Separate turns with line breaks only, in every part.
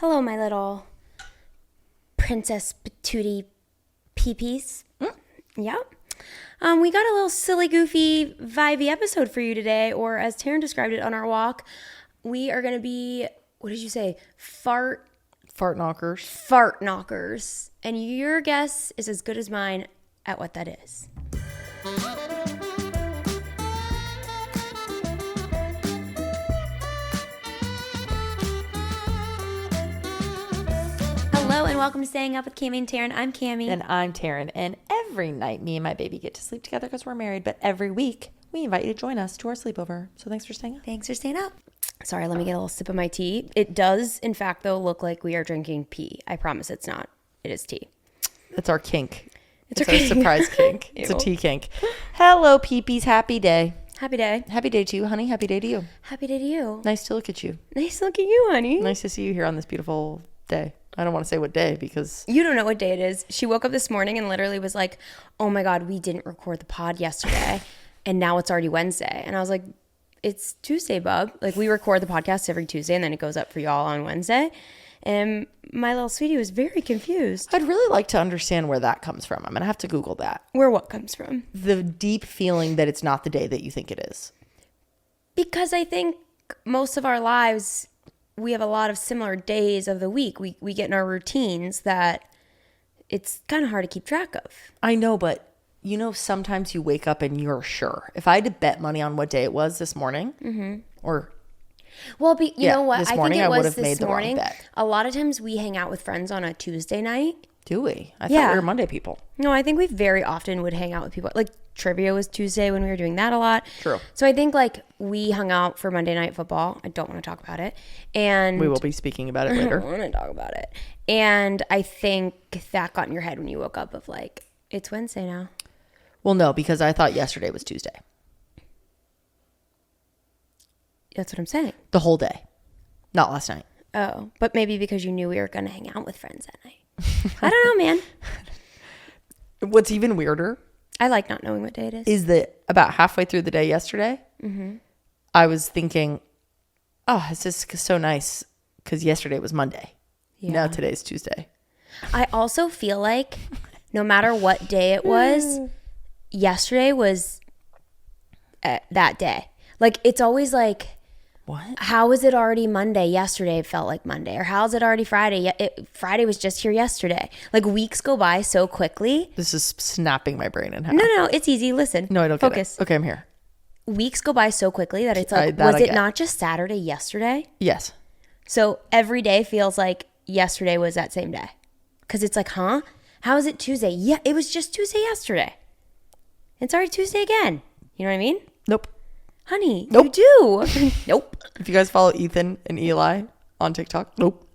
Hello, my little princess patootie peepees. Yeah. We got a little silly, goofy, vibey episode for you today, or as Taryn described it on our walk, we are going to be, what did you say? Fart
knockers.
Fart knockers. And your guess is as good as mine at what that is. Hello and welcome to Staying Up with Cami and Taryn. I'm Cami.
And I'm Taryn. And every night, me and my baby get to sleep together because we're married. But every week, we invite you to join us to our sleepover. So thanks for staying up.
Thanks for staying up. Sorry, let me get a little sip of my tea. It does, in fact, though, look like we are drinking pee. I promise it's not. It is tea.
It's our kink.
It's
our surprise kink. It's a tea kink. Hello, peepees. Happy day.
Happy day.
Happy day to you, honey. Happy day to you.
Happy day to you.
Nice to look at you.
Nice to look at you, honey.
Nice to see you here on this beautiful day. I don't want to say what day because...
You don't know what day it is. She woke up this morning and literally was like, oh my God, we didn't record the pod yesterday. And now it's already Wednesday. And I was like, it's Tuesday, bub. Like, we record the podcast every Tuesday and then it goes up for y'all on Wednesday. And my little sweetie was very confused.
I'd really like to understand where that comes from. I'm going to have to Google that.
Where what comes from?
The deep feeling that it's not the day that you think it is.
Because I think most of our lives, we have a lot of similar days of the week. We get in our routines that it's kind of hard to keep track of.
I know, but you know, sometimes you wake up and you're sure. If I had to bet money on what day it was this morning, or
well, you know what?
this
I
morning,
think it
I would
was
have made
this
the wrong
morning.
bet.
A lot of times we hang out with friends on a Tuesday night.
Do we? I thought
Yeah.
we were Monday people.
No, I think we very often would hang out with people. Like trivia was Tuesday when we were doing that a lot.
True.
So I think like we hung out for Monday Night Football. I don't want to talk about it. And
We will be speaking about it
I
later.
don't want to talk about it. And I think that got in your head when you woke up of like, it's Wednesday now.
Well, no, because I thought yesterday was Tuesday.
That's what I'm saying.
The whole day. Not last night.
Oh, but maybe because you knew we were going to hang out with friends that night. I don't know, man.
What's even weirder
I like not knowing what day it is.
is that about halfway through the day yesterday, I was thinking, oh, it's just so nice because yesterday was Monday.
Yeah.
Now today's Tuesday.
I also feel like no matter what day it was, yesterday was that day. Like, it's always like,
What?
how is it already Monday? Yesterday it felt like Monday. Or how is it already Friday? Friday was just here yesterday. Like, weeks go by so quickly.
This is snapping my brain in half.
No, it's easy. Listen.
No, I don't
Focus.
get it. Okay, I'm here.
Weeks go by so quickly that it's like,
that
was
I
it
get.
not just Saturday yesterday?
Yes.
So every day feels like yesterday was that same day. Because it's like, huh? How is it Tuesday? Yeah, it was just Tuesday yesterday. It's already Tuesday again. You know what I mean?
Nope.
Honey,
Nope.
you do. Nope.
If you guys follow Ethan and Eli on TikTok, nope.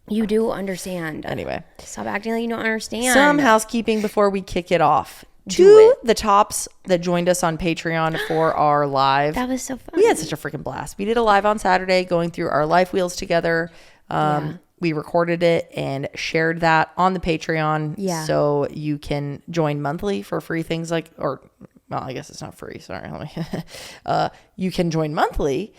You do understand.
Anyway.
Stop acting like you don't understand.
Some housekeeping before we kick it off.
Do
To
it.
the tops that joined us on Patreon for our live.
That was so fun.
We had such a freaking blast. We did a live on Saturday going through our life wheels together. We recorded it and shared that on the Patreon.
Yeah.
So you can join monthly for free things like, or, well, I guess it's not free. Sorry. You can join monthly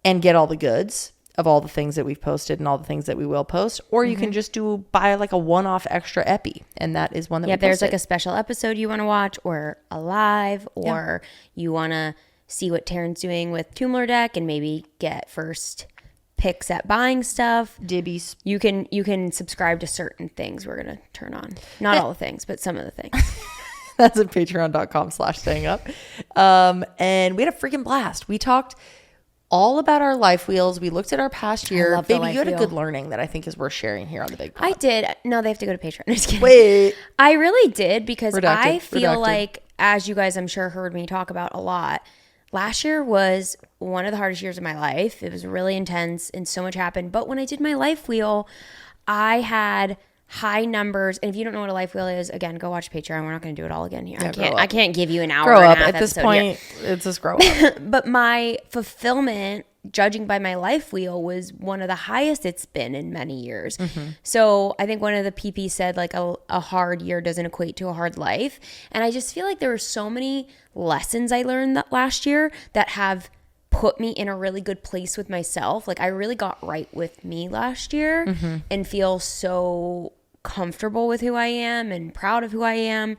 and get all the goods of all the things that we've posted and all the things that we will post. Or you can just buy like a one-off extra epi. And that is one that we
if there's
posted.
like a special episode you want to watch or a live or you want to see what Taryn's doing with Tumblr Deck and maybe get first picks at buying stuff.
Dibbies.
You can subscribe to certain things we're going to turn on. Not all the things, but some of the things.
That's at patreon.com/stayingup. And we had a freaking blast. We talked all about our life wheels. We looked at our past year.
love the
Baby,
life
you had a
wheel.
good learning that I think is worth sharing here on the Big Pod.
I did. No, they have to go to Patreon. I'm just kidding.
Wait.
I really did because
Redacted.
I feel
Redacted.
like, as you guys I'm sure heard me talk about a lot, last year was one of the hardest years of my life. It was really intense and so much happened. But when I did my life wheel, I had high numbers. And if you don't know what a life wheel is, again, go watch Patreon. We're not going to do it all again here. I can't give you an hour
Grow
and
up.
a half
At this
episode here.
point, it's just grow up.
But my fulfillment, judging by my life wheel, was one of the highest it's been in many years. So I think one of the PP said like a hard year doesn't equate to a hard life. And I just feel like there were so many lessons I learned that last year that have put me in a really good place with myself. Like I really got right with me last year and feel so comfortable with who I am and proud of who I am,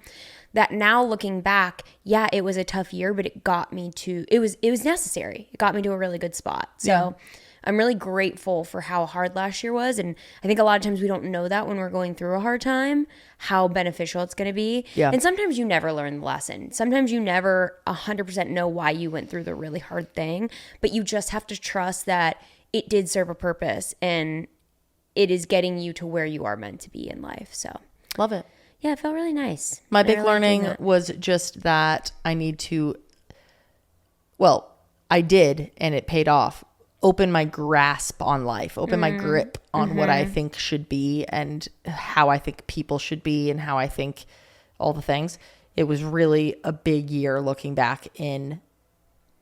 that now looking back, yeah, it was a tough year, but it got me to, it was necessary. It got me to a really good spot. So I'm really grateful for how hard last year was. And I think a lot of times we don't know that when we're going through a hard time, how beneficial it's going to be.
Yeah.
And sometimes you never learn the lesson. Sometimes you never 100% know why you went through the really hard thing, but you just have to trust that it did serve a purpose and it is getting you to where you are meant to be in life. So
love it.
yeah, it felt really nice.
My big
I really liked doing
learning
that.
was just that I need to, well, I did, and it paid off, open my grasp on life, open my grip on what I think should be and how I think people should be and how I think all the things. It was really a big year looking back. In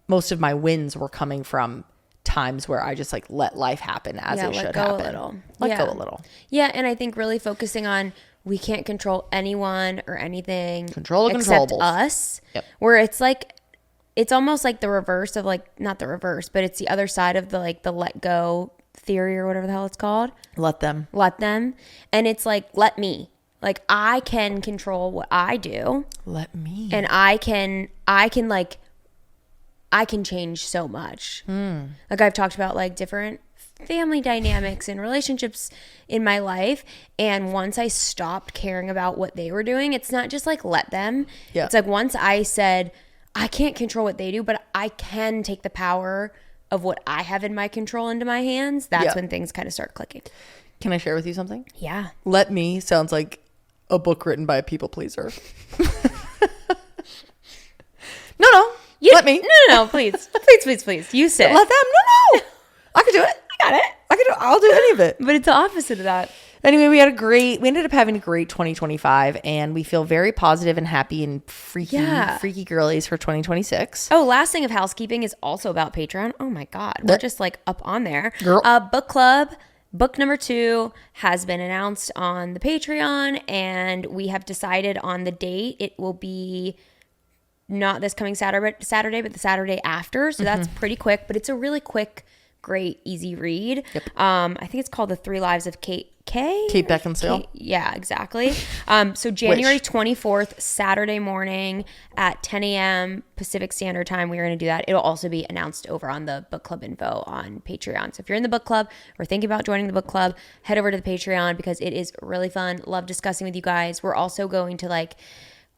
most of my wins were coming from times where I just like let life happen as it should happen. Let go a little.
Yeah, and I think really focusing on we can't control anyone or anything
Control the
except
controllables.
us.
Yep.
Where it's like, it's almost like the reverse of like, not the reverse, but it's the other side of the like the let go theory or whatever the hell it's called.
Let them.
And it's like, let me. Like I can control what I do.
Let me.
And I can change so much. Like I've talked about like different family dynamics and relationships in my life. And once I stopped caring about what they were doing, it's not just like let them.
Yeah.
It's like once I said, I can't control what they do, but I can take the power of what I have in my control into my hands. That's when things kind of start clicking.
Can I share with you something?
Yeah.
Let me sounds like a book written by a people pleaser. No. Let me.
No, please. Please. You sit.
Let them. No. I can do it.
I got it.
I can do it. I'll do any of it.
But it's the opposite of that.
Anyway, we ended up having a great 2025, and we feel very positive and happy and freaky girlies for 2026.
Oh, last thing of housekeeping is also about Patreon. Oh my God. We're just like up on there.
Girl.
Book club. Book number 2 has been announced on the Patreon, and we have decided on the date. It will be not this coming Saturday, but the Saturday after. So that's pretty quick, but it's a really quick, great, easy read.
Yep.
I think it's called The 3 Lives of Kate
Beckinsale.
Yeah, exactly. So January 24th, Saturday morning at 10 a.m. Pacific Standard Time, we're going to do that. It'll also be announced over on the book club info on Patreon. So if you're in the book club or thinking about joining the book club, head over to the Patreon because it is really fun. Love discussing with you guys. We're also going to like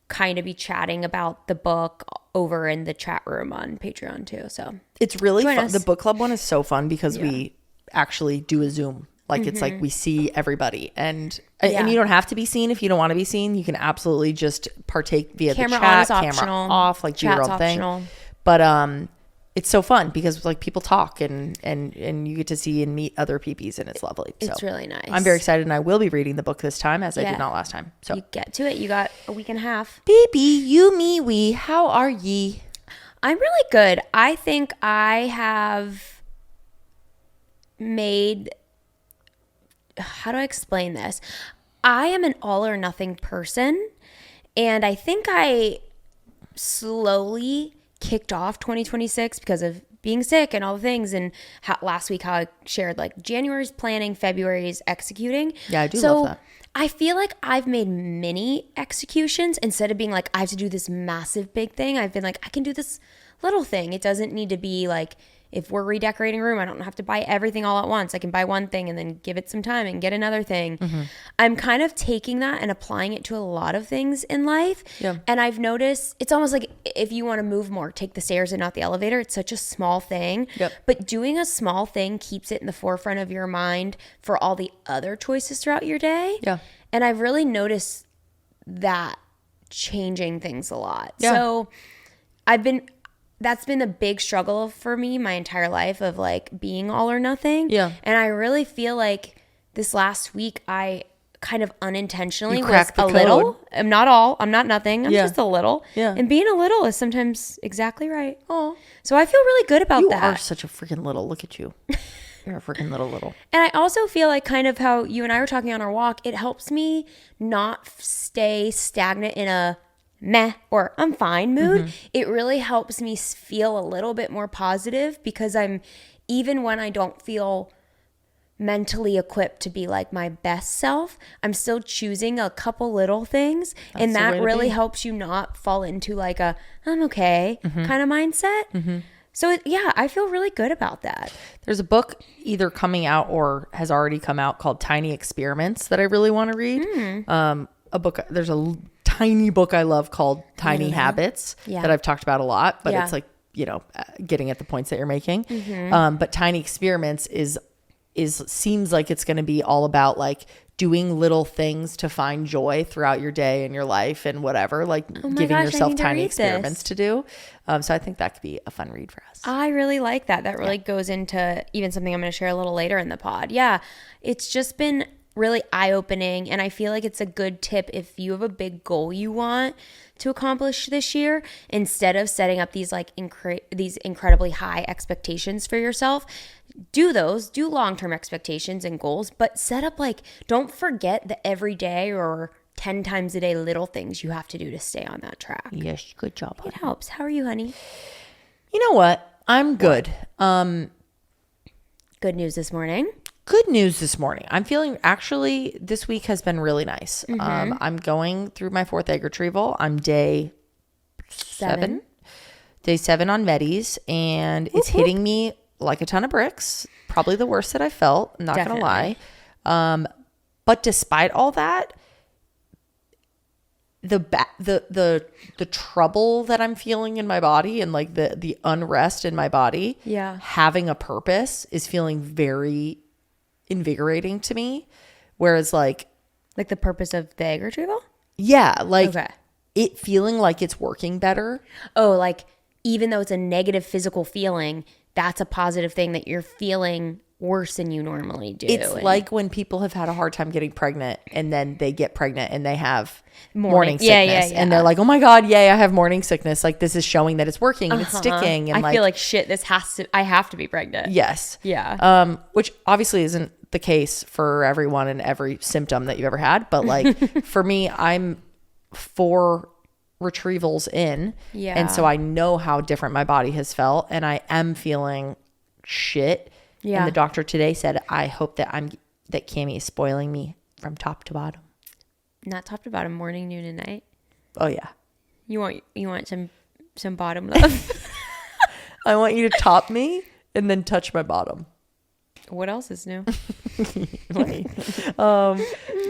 kind of be chatting about the book over in the chat room on Patreon too. So
it's really
join
fun.
us.
The book club one is so fun because we actually do a Zoom. Like it's like we see everybody, and you don't have to be seen if you don't want to be seen. You can absolutely just partake via
camera
the chat,
on is
camera
optional.
off, like do your
Chat's
own
optional.
thing. But it's so fun because like people talk and you get to see and meet other peepees, and it's lovely.
It's
so
really nice.
I'm very excited, and I will be reading the book this time as I did not last time. So
you get to it. You got a week and a half.
baby, you, me, we, how are ye?
I'm really good. I think I have made, how do I explain this? I am an all or nothing person, and I think I slowly kicked off 2026 because of being sick and all the things, and last week how I shared like January's planning, February's executing.
Yeah, I do love that.
I feel like I've made mini executions instead of being like, I have to do this massive big thing. I've been like, I can do this little thing. It doesn't need to be like, if we're redecorating a room, I don't have to buy everything all at once. I can buy one thing and then give it some time and get another thing. I'm kind of taking that and applying it to a lot of things in life.
Yeah.
And I've noticed it's almost like if you want to move more, take the stairs and not the elevator. It's such a small thing.
Yep.
But doing a small thing keeps it in the forefront of your mind for all the other choices throughout your day.
Yeah.
And I've really noticed that changing things a lot.
Yeah.
So that's been a big struggle for me my entire life of like being all or nothing.
Yeah.
And I really feel like this last week I kind of unintentionally
You
was
cracked the
a little.
code.
I'm not all. I'm not nothing. I'm just a little.
Yeah.
And being a little is sometimes exactly right. Oh. So I feel really good about
You
that.
are such a freaking little. Look at you. You're a freaking little.
And I also feel like kind of how you and I were talking on our walk, it helps me not stay stagnant in a meh or I'm fine mood, it really helps me feel a little bit more positive because even when I don't feel mentally equipped to be like my best self, I'm still choosing a couple little things. And
the way
that
to
really
be.
helps you not fall into like a I'm okay kind of mindset. So yeah, I feel really good about that.
There's a book either coming out or has already come out called Tiny Experiments that I really want to read. There's a tiny book I love called Tiny Habits that I've talked about a lot, but it's like, getting at the points that you're making. But Tiny Experiments seems like it's going to be all about like doing little things to find joy throughout your day and your life and whatever, like giving yourself tiny experiments to do. So I think that could be a fun read for us.
I really like that. That really goes into even something I'm going to share a little later in the pod. Yeah. It's just been really eye-opening, and I feel like it's a good tip if you have a big goal you want to accomplish this year. Instead of setting up these like these incredibly high expectations for yourself, do long-term expectations and goals, but set up like, don't forget the everyday or 10 times a day little things you have to do to stay on that track.
Yes, good job, honey.
It helps. How are you, honey?
You know what? I'm good.
Good news this morning.
Good news this morning. I'm feeling, actually, this week has been really nice. I'm going through my 4th egg retrieval. I'm day 7. Day 7 on Meddy's, and it's hitting me like a ton of bricks. Probably the worst that I felt. I'm not going to lie. But despite all that, the trouble that I'm feeling in my body and like the unrest in my body, having a purpose is feeling very invigorating to me. Whereas like
the purpose of the egg retrieval?
Yeah, like it feeling like it's working better.
Oh, like even though it's a negative physical feeling, that's a positive thing that you're feeling worse than you normally do.
It's like when people have had a hard time getting pregnant and then they get pregnant and they have morning sickness. And they're like, oh my God, yay, I have morning sickness. Like this is showing that it's working and it's sticking. And
I feel like shit, I have to be pregnant.
Yes.
Yeah.
Which obviously isn't the case for everyone and every symptom that you've ever had. But like for me, I'm 4 retrievals in.
Yeah.
And so I know how different my body has felt and I am feeling shit. Yeah. And the doctor today said, I hope that Cammie is spoiling me from top to bottom.
Not top to bottom, morning, noon, and night.
Oh yeah.
You want some bottom love.
I want you to top me and then touch my bottom.
What else is new?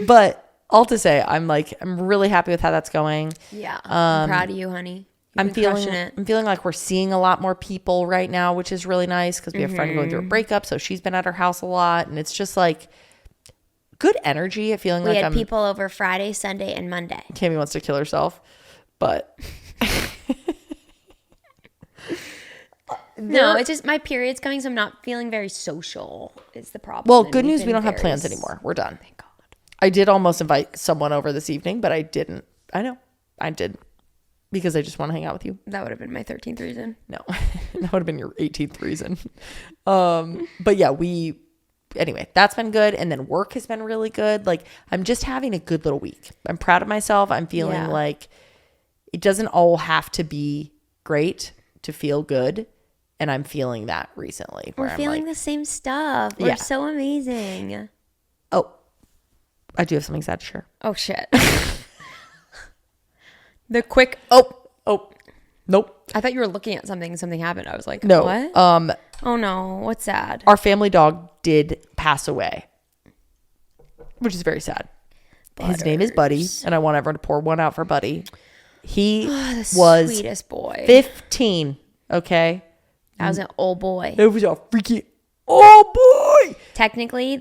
But all to say, I'm really happy with how that's going.
Yeah. I'm proud of you, honey.
I'm feeling like we're seeing a lot more people right now, which is really nice because we have a friend going through a breakup, so she's been at her house a lot, and it's just like good energy. Feeling
we had people over Friday, Sunday, and Monday.
Cammie wants to kill herself, but
no, it's just my period's coming, so I'm not feeling very social. Is the problem?
Well, good news, we don't have plans anymore. We're done. Thank God. I did almost invite someone over this evening, but I didn't. I know I did. Because I just want to hang out with you.
That would have been my 13th reason.
No, that would have been your 18th reason. But yeah, anyway, that's been good. And then work has been really good. Like I'm just having a good little week. I'm proud of myself. I'm feeling like it doesn't all have to be great to feel good. And I'm feeling that recently.
We're feeling the same stuff. We're so amazing.
Oh, I do have something sad to share.
Oh shit. The quick
nope.
I thought you were looking at something and something happened. I was like,
no.
What? Oh no, what's sad?
Our family dog did pass away, which is very sad. Butters. His name is Buddy, and I want everyone to pour one out for Buddy. He was
sweetest boy.
15, okay?
That was an old boy.
It was a freaking old boy.
Technically,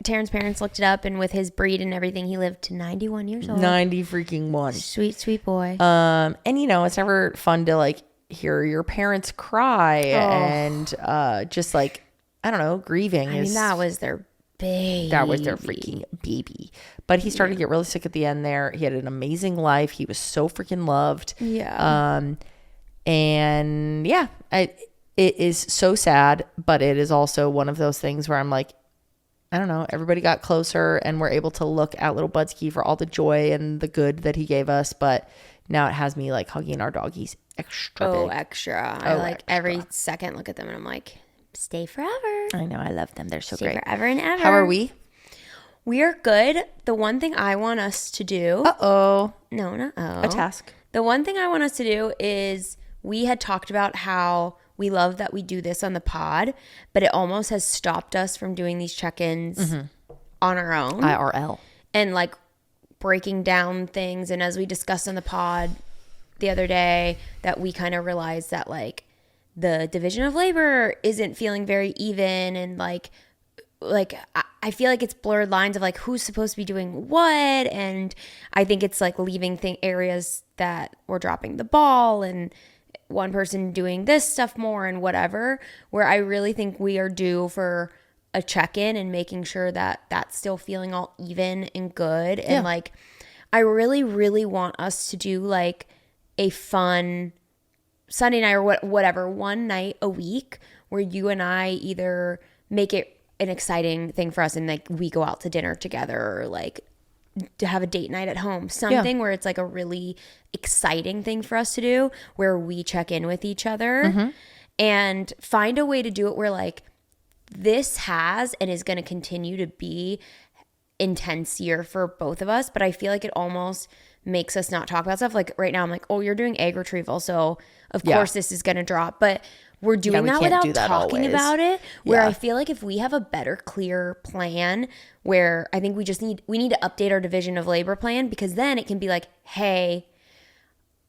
Taryn's parents looked it up, and with his breed and everything, he lived to 91 years old.
90 freaking 1.
Sweet, sweet boy.
And it's never fun to like hear your parents cry and just like, I don't know, grieving.
I mean, that was their baby.
That was their freaking baby. But he started to get really sick at the end there. He had an amazing life. He was so freaking loved.
Yeah.
And yeah, it is so sad, but it is also one of those things where I'm like, I don't know, everybody got closer and we're able to look at little Budsky for all the joy and the good that he gave us. But Now it has me like hugging our doggies extra big.
Extra. I like every second look at them and I'm like, stay forever.
I know. I love them. They're so
Stay
great.
forever and ever.
How are we?
We are good. The one thing I want us to do.
Uh-oh.
No, not
A task.
The one thing I want us to do is we had talked about how we love that we do this on the pod, but it almost has stopped us from doing these check-ins on our own.
IRL.
And like breaking down things. And as we discussed on the pod the other day, that we kind of realized that like the division of labor isn't feeling very even, and like I feel like it's blurred lines of like who's supposed to be doing what, and I think it's like leaving areas that we're dropping the ball and one person doing this stuff more and whatever, where I really think we are due for a check-in and making sure that that's still feeling all even and good. And like I really, really want us to do like a fun Sunday night or whatever, one night a week where you and I either make it an exciting thing for us and like we go out to dinner together, or like to have a date night at home, something where it's like a really exciting thing for us to do, where we check in with each other and find a way to do it where like this has and is going to continue to be intense year for both of us, but I feel like it almost makes us not talk about stuff. Like right now I'm like, oh, you're doing egg retrieval, so of course this is going to drop, but we're doing that without talking about it, where I feel like if we have a better, clear plan, where I think we need to update our division of labor plan, because then it can be like, hey,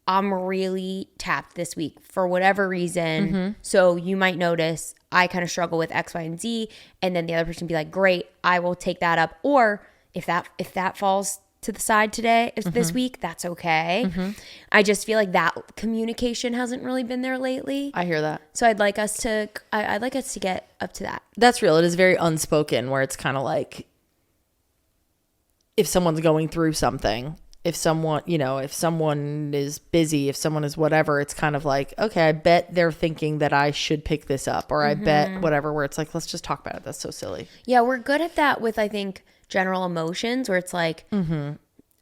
I'm really tapped this week for whatever reason. So you might notice I kind of struggle with X, Y, and Z. And then the other person be like, great, I will take that up. Or if that falls to the side today, this week, that's okay. I just feel like that communication hasn't really been there lately.
I hear that.
So I'd like us to get up to that.
That's real. It is very unspoken, where it's kind of like if someone's going through something, if someone is busy, if someone is whatever, it's kind of like, okay, I bet they're thinking that I should pick this up, or I bet whatever, where it's like, let's just talk about it. That's so silly.
Yeah, we're good at that with, I think, general emotions, where it's like,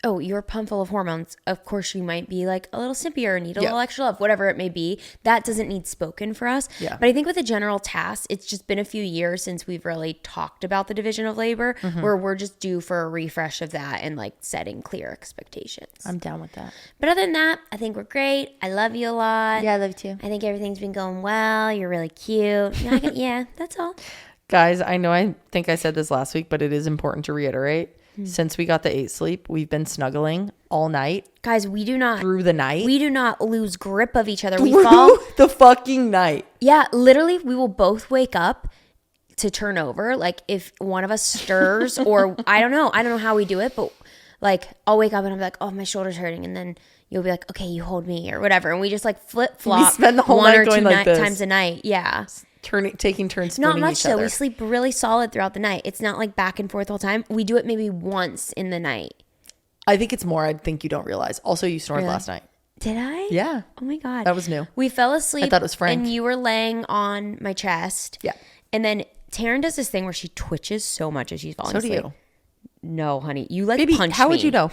oh, you're pumped full of hormones. Of course, you might be like a little snippy or need a little extra love, whatever it may be. That doesn't need spoken for us. Yeah. But I think with the general task, it's just been a few years since we've really talked about the division of labor, where we're just due for a refresh of that and like setting clear expectations.
I'm down with that.
But other than that, I think we're great. I love you a lot.
Yeah, I love you too.
I think everything's been going well. You're really cute. Yeah, that's all.
Guys, I think I said this last week, but it is important to reiterate. Since we got the 8 sleep, we've been snuggling all night.
Guys, through
the night.
We do not lose grip of each other.
We fall the fucking night.
Yeah, literally, we will both wake up to turn over. Like if one of us stirs, or I don't know how we do it, but like I'll wake up and I'm like, oh, my shoulder's hurting, and then you'll be like, okay, you hold me or whatever, and we just like flip flop.
We spend the whole night going like this,
times a night. Yeah.
Taking turns spooning
not much
each other.
So we sleep really solid throughout the night. It's not like back and forth all the time. We do it maybe once in the night.
I think it's more. I think you don't realize. Also, you snored last night.
Did I?
Yeah.
Oh my God.
That was new.
We fell asleep.
I thought it was Frank.
And you were laying on my chest.
Yeah.
And then Taryn does this thing where she twitches so much as she's falling asleep.
So do you.
No, honey. You like
Baby,
punch me.
how would you know?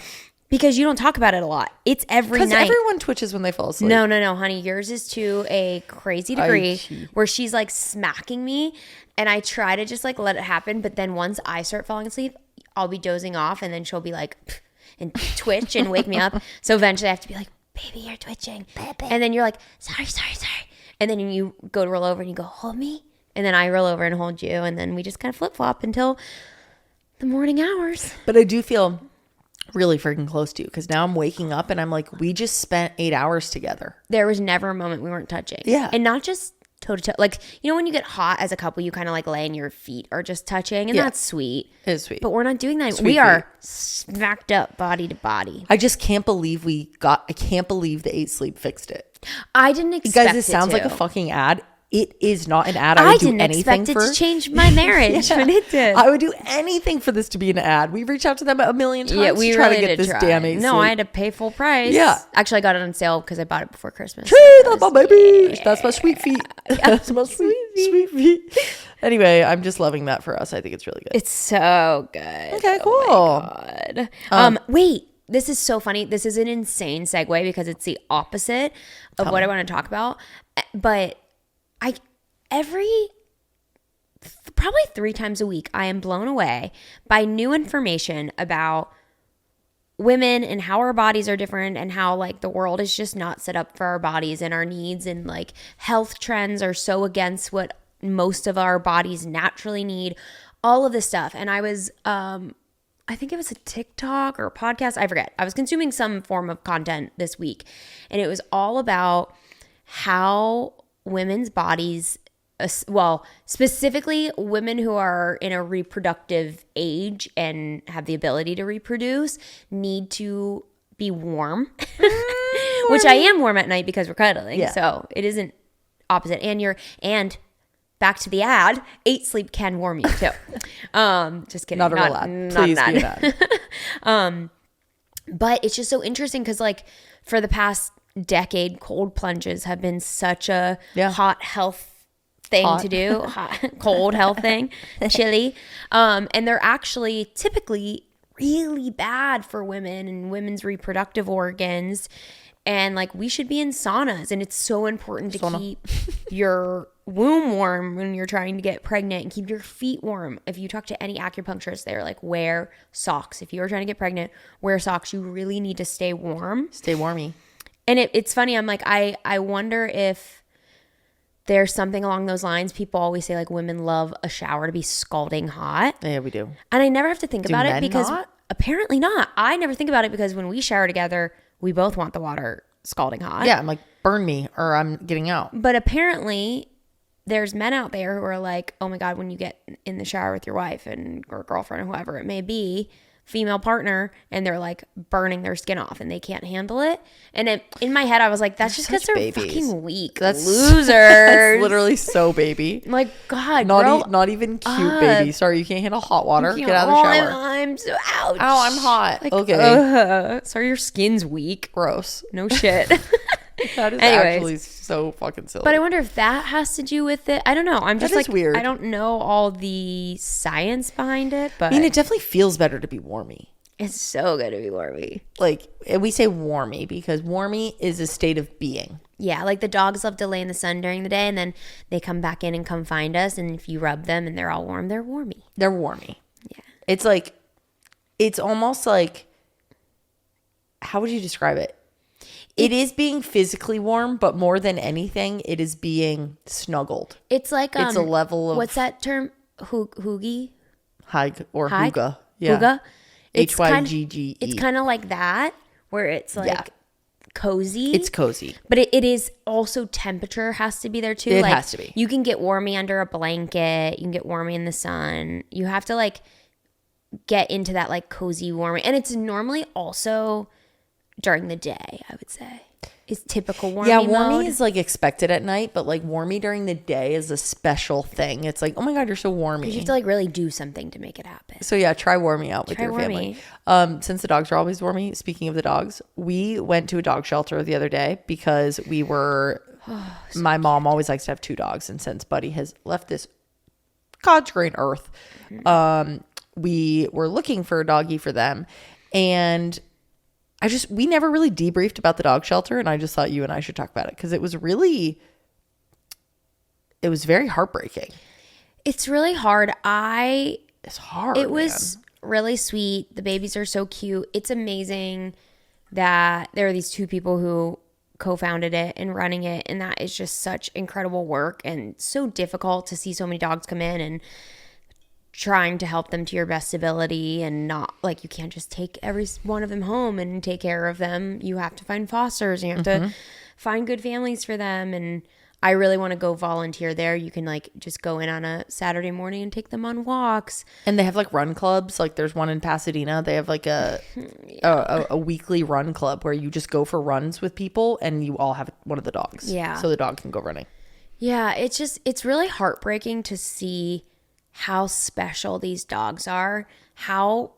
Because you don't talk about it a lot. It's every night.
Because everyone twitches when they fall asleep.
No, honey. Yours is to a crazy degree where she's like smacking me, and I try to just like let it happen. But then once I start falling asleep, I'll be dozing off, and then she'll be like, and twitch and wake me up. So eventually I have to be like, baby, you're twitching. And then you're like, sorry. And then you go to roll over and you go, hold me. And then I roll over and hold you. And then we just kind of flip flop until the morning hours.
But I do feel really freaking close to you, because now I'm waking up and I'm like, we just spent 8 hours together.
There was never a moment we weren't touching.
Yeah.
And not just toe to toe. Like, you know, when you get hot as a couple, you kind of like lay and your feet are just touching, and that's sweet.
It is sweet.
But we're not doing that.
Sweet
we
feet.
are smacked up body to body.
I just can't believe I can't believe the 8 sleep fixed it.
I didn't expect
it. Guys, this sounds like a fucking ad. It is not an ad.
I didn't expect it to change my marriage, but it did.
I would do anything for this to be an ad. We reached out to them a million times
we
to try
really
to get this damn 8
No,
sleep.
I had to pay full price.
Yeah.
Actually, I got it on sale because I bought it before Christmas.
That's my baby. Yeah. That's my sweet feet. That's my sweet feet. Anyway, I'm just loving that for us. I think it's really good.
It's so good.
Okay, cool.
Oh my God. Wait. this is so funny. This is an insane segue because it's the opposite of what I want to talk about. But probably 3 times a week, I am blown away by new information about women and how our bodies are different and how like the world is just not set up for our bodies and our needs, and like health trends are so against what most of our bodies naturally need, all of this stuff. And I was, I think it was a TikTok or a podcast, I forget. I was consuming some form of content this week, and it was all about how women's bodies, well, specifically women who are in a reproductive age and have the ability to reproduce, need to be warm, which I am warm at night because we're cuddling. Yeah. So it isn't opposite. And back to the ad, 8 sleep can warm you too. Just kidding.
Not a real ad. Please be an ad.
But it's just so interesting because like for the past decade, cold plunges have been such a hot health thing to do. Cold health thing. Chilly. And they're actually typically really bad for women and women's reproductive organs. And like we should be in saunas, and it's so important to keep your womb warm when you're trying to get pregnant, and keep your feet warm. If you talk to any acupuncturist, they're like, wear socks. If you're trying to get pregnant, wear socks. You really need to stay warm.
Stay warmy.
And it's funny. I'm like, I wonder if there's something along those lines. People always say like women love a shower to be scalding hot.
Yeah, we do.
And I never have to think about it because
not?
Apparently not. I never think about it because when we shower together, we both want the water scalding hot.
Yeah, I'm like, burn me or I'm getting out.
But apparently there's men out there who are like, oh my God, when you get in the shower with your wife or girlfriend or whoever it may be, female partner, and they're like burning their skin off and they can't handle it. And in my head, I was like, that's just because they're fucking weak. That's losers.
That's literally so baby.
Like, God,
not even cute baby. Sorry, you can't handle hot water. Get out of the shower.
I'm so ouch.
Ow, I'm hot. Like, okay.
Sorry, your skin's weak.
Gross.
No shit.
That is actually so fucking silly.
But I wonder if that has to do with it. I don't know. I'm just like,
weird.
I don't know all the science behind it, but
I mean, it definitely feels better to be warmy.
It's so good to be warmy.
Like, we say warmy because warmy is a state of being.
Yeah, like the dogs love to lay in the sun during the day, and then they come back in and come find us, and if you rub them and they're all warm, they're warmy.
They're warmy.
Yeah.
It's like, it's almost like, how would you describe it? It is being physically warm, but more than anything, it is being snuggled.
It's like
it's a level of
what's that term? Hoogie?
Hygge or
Hygge?
hygge. Yeah.
Hygge?
Hygge.
It's kind of like that, where it's like cozy.
It's cozy.
But it is also temperature has to be there too.
It
like,
has to be.
You can get warmy under a blanket. You can get warmy in the sun. You have to like get into that like cozy warmy. And it's normally also during the day, I would say, is typical warmy mode.
Yeah, warmy is like expected at night, but like warmy during the day is a special thing. It's like, oh my God, you're so warmy.
You have to like really do something to make it happen.
So yeah, try warmy out with your family. Since the dogs are always warmy, speaking of the dogs, we went to a dog shelter the other day because we were, my mom always likes to have 2 dogs. And since Buddy has left this God's green earth, we were looking for a doggy for them. And we never really debriefed about the dog shelter, and I just thought you and I should talk about it because it was very heartbreaking.
It's really hard.
It's hard.
It was really sweet. The babies are so cute. It's amazing that there are these 2 people who co-founded it and running it, and that is just such incredible work and so difficult to see so many dogs come in and trying to help them to your best ability, and not like you can't just take every one of them home and take care of them. You have to find fosters, and you have to find good families for them. And I really want to go volunteer there. You can like just go in on a Saturday morning and take them on walks.
And they have like run clubs. Like there's one in Pasadena. They have like a weekly run club where you just go for runs with people and you all have one of the dogs.
Yeah.
So the dog can go running.
Yeah. It's really heartbreaking to see how special these dogs are, how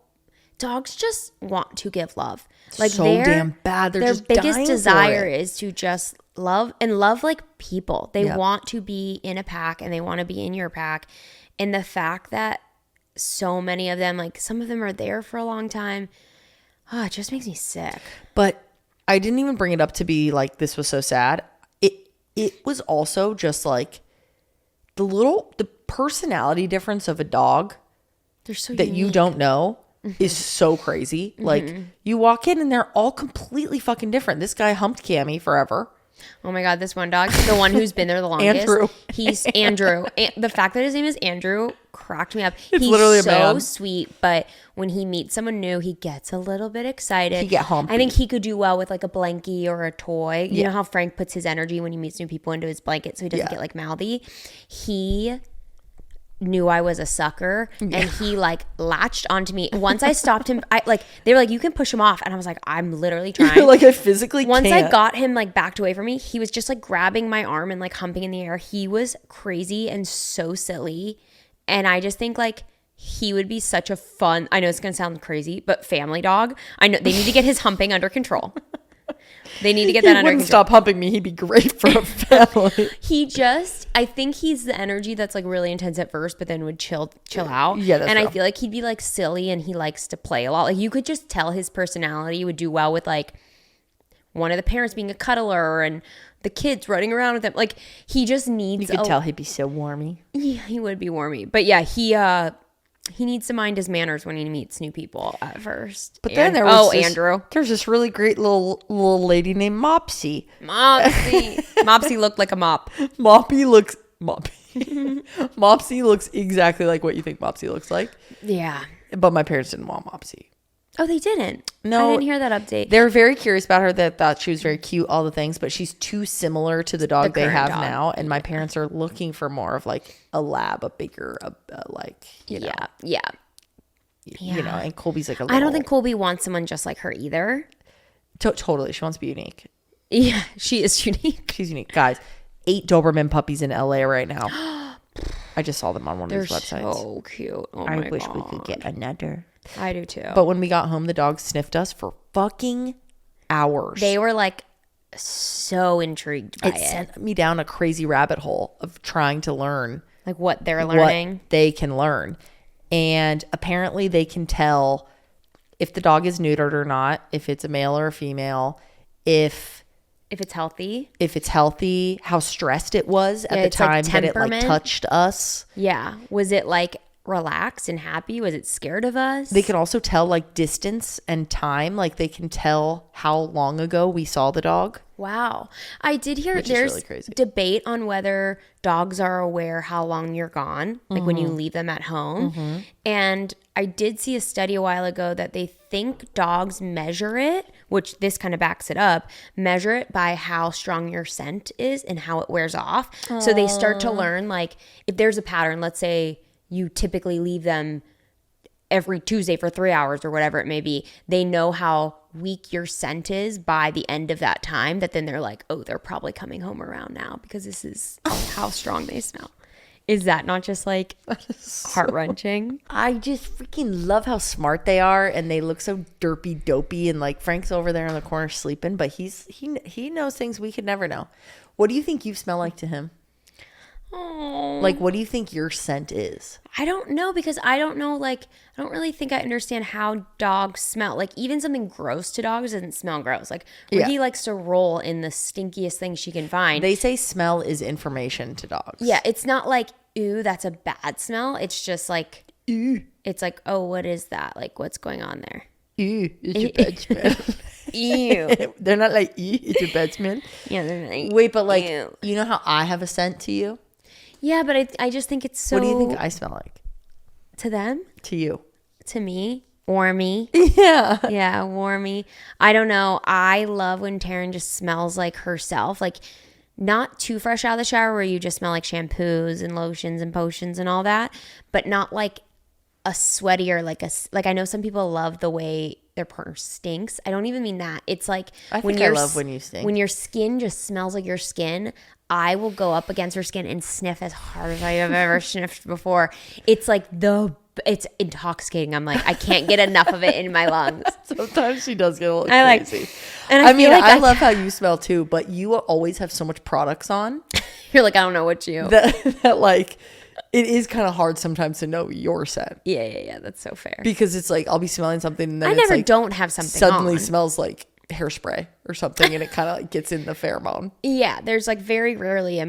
dogs just want to give love. Like
so damn bad. They're just
their biggest
dying
desire
for it.
is to just love and love like people. They want to be in a pack and they want to be in your pack. And the fact that so many of them, like some of them are there for a long time. Oh, it just makes me sick.
But I didn't even bring it up to be like, this was so sad. It was also just like the personality difference of a dog
They're so
that
unique.
you don't know is so crazy. Like you walk in and they're all completely fucking different. This guy humped Cammy forever.
Oh my God, this one dog, the one who's been there the longest.
Andrew.
He's Andrew. The fact that his name is Andrew cracked me up.
It's
He's
literally a
so
man.
sweet, but when he meets someone new, he gets a little bit excited.
He get humpy.
I think he could do well with like a blankie or a toy. You know how Frank puts his energy when he meets new people into his blanket so he doesn't get like mouthy? He knew I was a sucker and he like latched onto me. Once I stopped him, they were like, you can push him off. And I was like, I'm literally trying.
You're like, I physically
Once
can't.
I got him like backed away from me, he was just like grabbing my arm and like humping in the air. He was crazy and so silly. And I just think like he would be such a fun, I know it's going to sound crazy, but family dog. I know they need to get his humping under control. They need to get that under
wouldn't
control.
stop humping me. He'd be great for a family.
I think he's the energy that's like really intense at first, but then would chill out.
Yeah, that's
and
real.
I feel like he'd be like silly and he likes to play a lot. Like you could just tell his personality would do well with like one of the parents being a cuddler and the kids running around with him. Like he just needs.
You could tell he'd be so warmy.
Yeah, he would be warmy. But yeah, he needs to mind his manners when he meets new people at first.
But then there was
Andrew.
There's this really great little lady named Mopsy.
Mopsy looked like a mop.
Mopsy looks exactly like what you think Mopsy looks like.
Yeah.
But my parents didn't want Mopsy.
Oh, they didn't?
No.
I didn't hear that update.
They were very curious about her. They thought she was very cute, all the things, but she's too similar to the dog they
current
have
dog.
now. And my parents are looking for more of like a lab, a bigger, you know.
Yeah.
You know, and Colby's like a little.
I don't think Colby wants someone just like her either.
Totally. She wants to be unique.
Yeah, she is unique.
She's unique. Guys, 8 Doberman puppies in LA right now. I just saw them on one of these websites.
They're so cute. Oh
I
my
wish
God.
we could get another.
I do too.
But when we got home, the dog sniffed us for fucking hours.
They were like so intrigued by
It
it.
sent me down a crazy rabbit hole of trying to learn
Like what they're learning.
what they can learn. And apparently they can tell if the dog is neutered or not, if it's a male or a female, if
it's healthy.
how stressed it was at the
it's like
time that it like
temperament.
touched us.
Yeah. Was it like relaxed and happy? Was it scared of us?
They can also tell like distance and time. Like they can tell how long ago we saw the dog.
Wow. I did hear
Which is
there's
really crazy.
debate on whether dogs are aware how long you're gone, like when you leave them at home. And I did see a study a while ago that they think dogs measure it, which this kind of backs it up, measure it by how strong your scent is and how it wears off. So they start to learn like if there's a pattern, let's say you typically leave them every Tuesday for 3 hours or whatever it may be, they know how weak your scent is by the end of that time, that then they're like, oh, they're probably coming home around now because this is how strong they smell. Is that not just like heart-wrenching?
I just freaking love how smart they are, and they look so derpy dopey, and like Frank's over there in the corner sleeping, but he knows things we could never know. What do you think you smell like to him?
Oh,
Like, what do you think your scent is?
I don't know, because I don't know, like, I don't really think I understand how dogs smell. Like, even something gross to dogs doesn't smell gross. Like, Ricky likes to roll in the stinkiest thing she can find.
They say smell is information to dogs.
Yeah, it's not like, ooh, that's a bad smell. It's just like,
Ew.
it's like, oh, what is that? Like, what's going on there?
Ew, it's a bad smell.
Ew.
They're not like, ew, it's a bad smell.
Yeah, they're like,
Wait, but like,
ew.
you know how I have a scent to you?
Yeah, but I just think it's so.
What do you think I smell like?
To them?
To you?
To me? Warmy.
Yeah.
Yeah, warmy. I don't know. I love when Taryn just smells like herself. Like, not too fresh out of the shower where you just smell like shampoos and lotions and potions and all that, but not like a sweaty or like I know some people love the way their partner stinks. I don't even mean that. It's like
I love when you stink.
When your skin just smells like your skin, I will go up against her skin and sniff as hard as I have ever sniffed before. It's like it's intoxicating. I'm like, I can't get enough of it in my lungs.
Sometimes she does get a little
I
crazy.
And
I mean,
feel like
I love how you smell too, but you always have so much products on
You're like, I don't know what you.
that like it is kind of hard sometimes to know your scent.
Yeah. That's so fair.
Because it's like, I'll be smelling something and then
I
it's
never
like
don't have something
suddenly
on.
smells like hairspray or something and it kind of like gets in the pheromone.
Yeah, there's like very rarely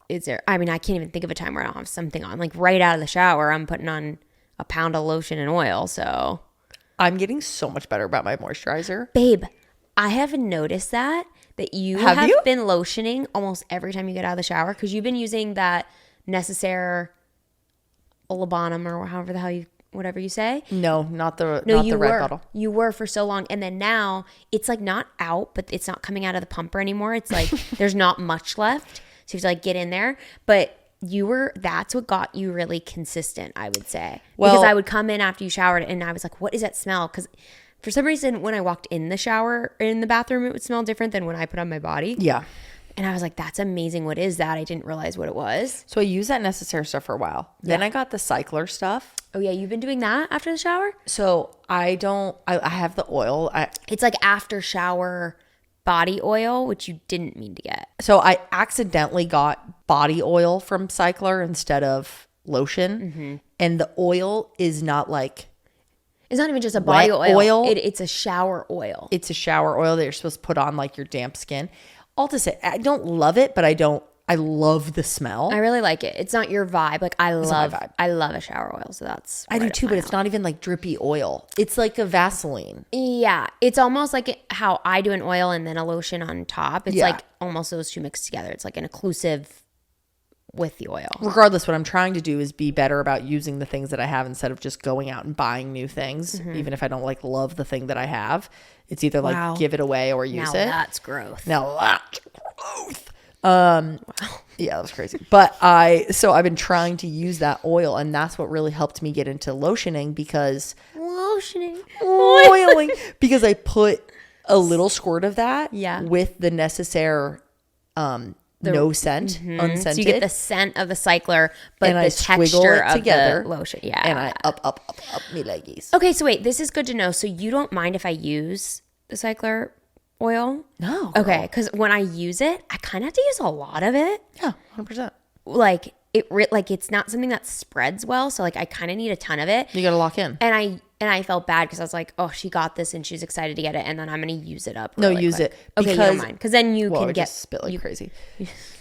is there, I mean, I can't even think of a time where I don't have something on. Like right out of the shower, I'm putting on a pound of lotion and oil. So
I'm getting so much better about my moisturizer.
babe, I have noticed that you have been lotioning almost every time you get out of the shower because you've been using that Necessaire Olabanum or however the hell whatever you say.
No, not the
You
red
were.
bottle.
You were for so long. And then now it's like not out, but it's not coming out of the pumper anymore. It's like there's not much left. So you have to like get in there. But that's what got you really consistent, I would say.
Well,
because I would come in after you showered and I was like, what is that smell? Because for some reason, when I walked in the shower or in the bathroom, it would smell different than when I put on my body.
Yeah.
And I was like, that's amazing. What is that? I didn't realize what it was.
So I used that Necessaire stuff for a while. Then I got the Cycler stuff.
Oh, yeah. You've been doing that after the shower?
So I have the oil.
It's like after shower body oil, which you didn't mean to get.
So I accidentally got body oil from Cycler instead of lotion. Mm-hmm. And the oil is not like...
It's not even just a body
wet
oil. It's a shower oil.
It's a shower oil that you're supposed to put on like your damp skin. All to say, I don't love it, but I love the smell.
I really like it. It's not your vibe. Like I love a shower oil. So that's
I do too, but it's not even like drippy oil. It's like a Vaseline.
Yeah. It's almost like how I do an oil and then a lotion on top. It's like almost those two mixed together. It's like an inclusive with the oil.
Regardless, what I'm trying to do is be better about using the things that I have instead of just going out and buying new things. Mm-hmm. Even if I don't like love the thing that I have, it's either like give it away or use it.
That's growth.
Now that's growth. Yeah, that was crazy. But I've been trying to use that oil, and that's what really helped me get into lotioning because oiling because I put a little squirt of that with the Necessaire no scent, unscented.
So you get the scent of the Cycler, but
and
the
I
texture
it
of
together,
the lotion. Yeah.
And I up me leggies.
Okay, so wait, this is good to know. So you don't mind if I use the Cycler oil?
No. Girl.
Okay, because when I use it, I kind of have to use a lot of it.
Yeah, 100%.
Like it's not something that spreads well, so like I kind of need a ton of it.
You got to lock in.
And I felt bad because I was like, oh, she got this and she's excited to get it, and then I'm gonna use it up.
Really use quick. It.
Okay, you don't mind because then you can get
spit like crazy.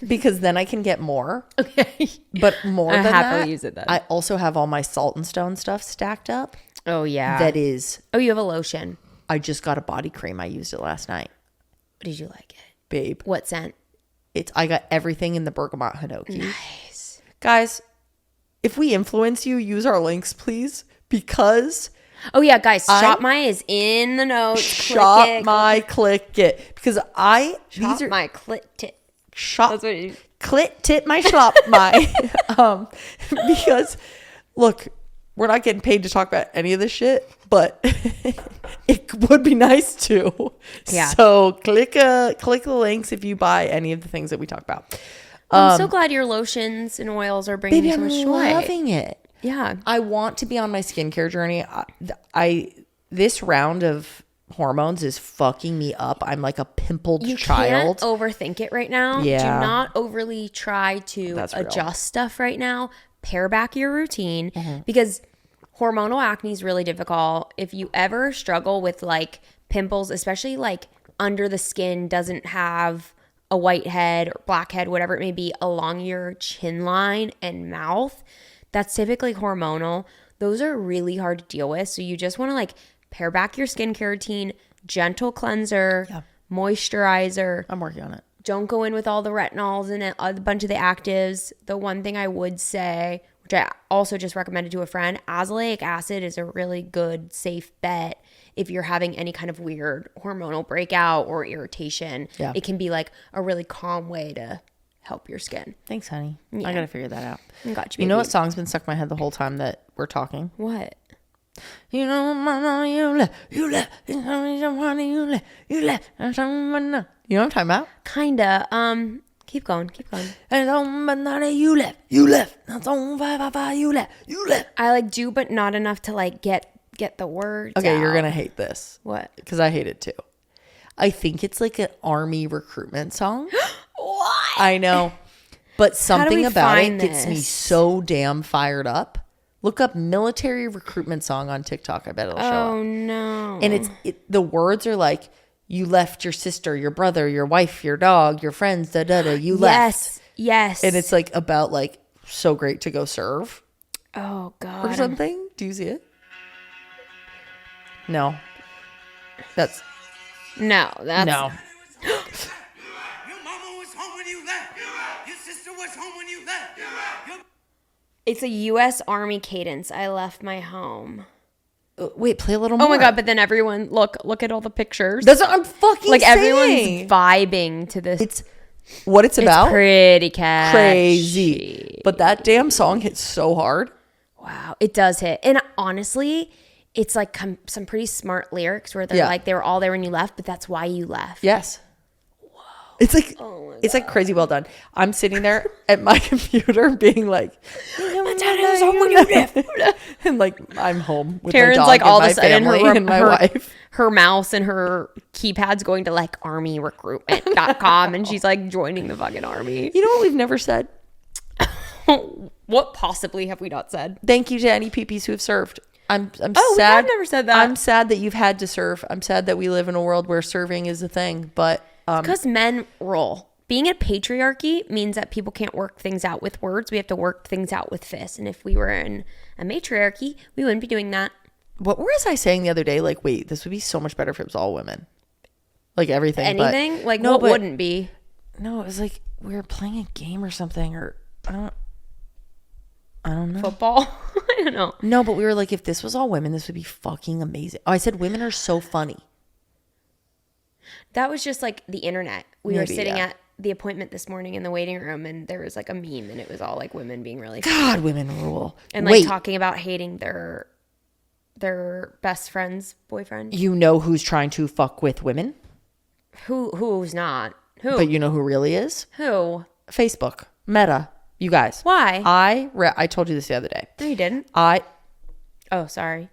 Because then I can get more.
Okay,
but more than that,
use it then.
I also have all my Salt and Stone stuff stacked up.
Oh yeah,
that is.
Oh, you have a lotion.
I just got a body cream. I used it last night.
Did you like it,
babe?
What scent?
I got everything in the bergamot hinoki.
Nice,
guys. If we influence you, use our links, please, because.
Oh yeah, guys, Shop My is in the notes.
Shop My, click it because
these are my clit tip.
Shop clit tip my shop my because look, we're not getting paid to talk about any of this shit, but it would be nice to. Yeah. So click the links if you buy any of the things that we talk about.
I'm so glad your lotions and oils are bringing you so much joy.
I'm loving it.
Yeah.
I want to be on my skincare journey. This round of hormones is fucking me up. I'm like a pimpled child.
You can't overthink it right now.
Yeah.
Do not overly try to adjust stuff right now. Pare back your routine because hormonal acne is really difficult. If you ever struggle with like pimples, especially like under the skin, doesn't have a white head or black head, whatever it may be, along your chin line and mouth, that's typically hormonal. Those are really hard to deal with. So you just want to like pare back your skincare routine, gentle cleanser, moisturizer.
I'm working on it.
Don't go in with all the retinols and a bunch of the actives. The one thing I would say, which I also just recommended to a friend, azelaic acid is a really good, safe bet if you're having any kind of weird hormonal breakout or irritation. Yeah. It can be like a really calm way to help your skin.
Thanks, honey. Yeah. I gotta figure that out.
Got you.
You know what song's been stuck in my head the whole time that we're talking?
What?
You know, mama, you left. You know what I'm talking about?
Kinda. Keep going.
And you left. You left.
I like do, but not enough to like get the words.
Okay,
out.
You're gonna hate this.
What?
Because I hate it too. I think it's like an army recruitment song.
What?
I know. But something
we
about it
find
gets me
this?
so damn fired up. Look up military recruitment song on TikTok. I bet it'll show up.
Oh no.
And the words are like, you left your sister, your brother, your wife, your dog, your friends, da da da. You left.
Yes.
And it's like about like so great to go serve
Oh God.
or something. Do you see it? No. That's
No. That's
no.
Your mama was home when you left. Your sister was home when you left.
It's a U.S. Army cadence. I left my home.
Wait, play a little more.
Oh my God! But then everyone look at all the pictures.
That's what I'm fucking
like
saying.
everyone's vibing to this.
It's what it's about.
Pretty catchy.
Crazy. But that damn song hits so hard.
Wow, it does hit. And honestly, it's like some pretty smart lyrics where they're like, they were all there when you left, but that's why you left.
Yes. It's like it's like crazy well done. I'm sitting there at my computer being like, my dad is home when you left. And like I'm home with
Karen's
my dog
like
and
all
my
of a sudden
family and my wife.
her mouse and her keypad's going to like armyrecruitment.com and she's like joining the fucking army.
You know what we've never said?
What possibly have we not said?
Thank you to any PPs who have served. I'm sad.
We have never said that.
I'm sad that you've had to serve. I'm sad that we live in a world where serving is a thing, but
because men rule. Being a patriarchy means that people can't work things out with words. We have to work things out with fists. And if we were in a matriarchy, we wouldn't be doing that.
what was I saying the other day? Like, wait, this would be so much better if it was all women. Like everything.
Anything?
But,
like
no,
what
but,
wouldn't be?
No, it was like we were playing a game or something, or I don't know.
Football? I don't know.
No, but we were like, if this was all women, this would be fucking amazing. Oh, I said women are so funny.
That was just like the internet. We were
Maybe,
sitting
yeah.
at the appointment this morning in the waiting room and there was like a meme and it was all like women being really
God, women rule.
and like
Wait,
talking about hating their best friend's boyfriend.
you know who's trying to fuck with women?
Who's not? Who?
But you know who really is?
Who?
Facebook. Meta. You guys.
Why?
I told you this the other day.
No, you didn't. Oh, sorry.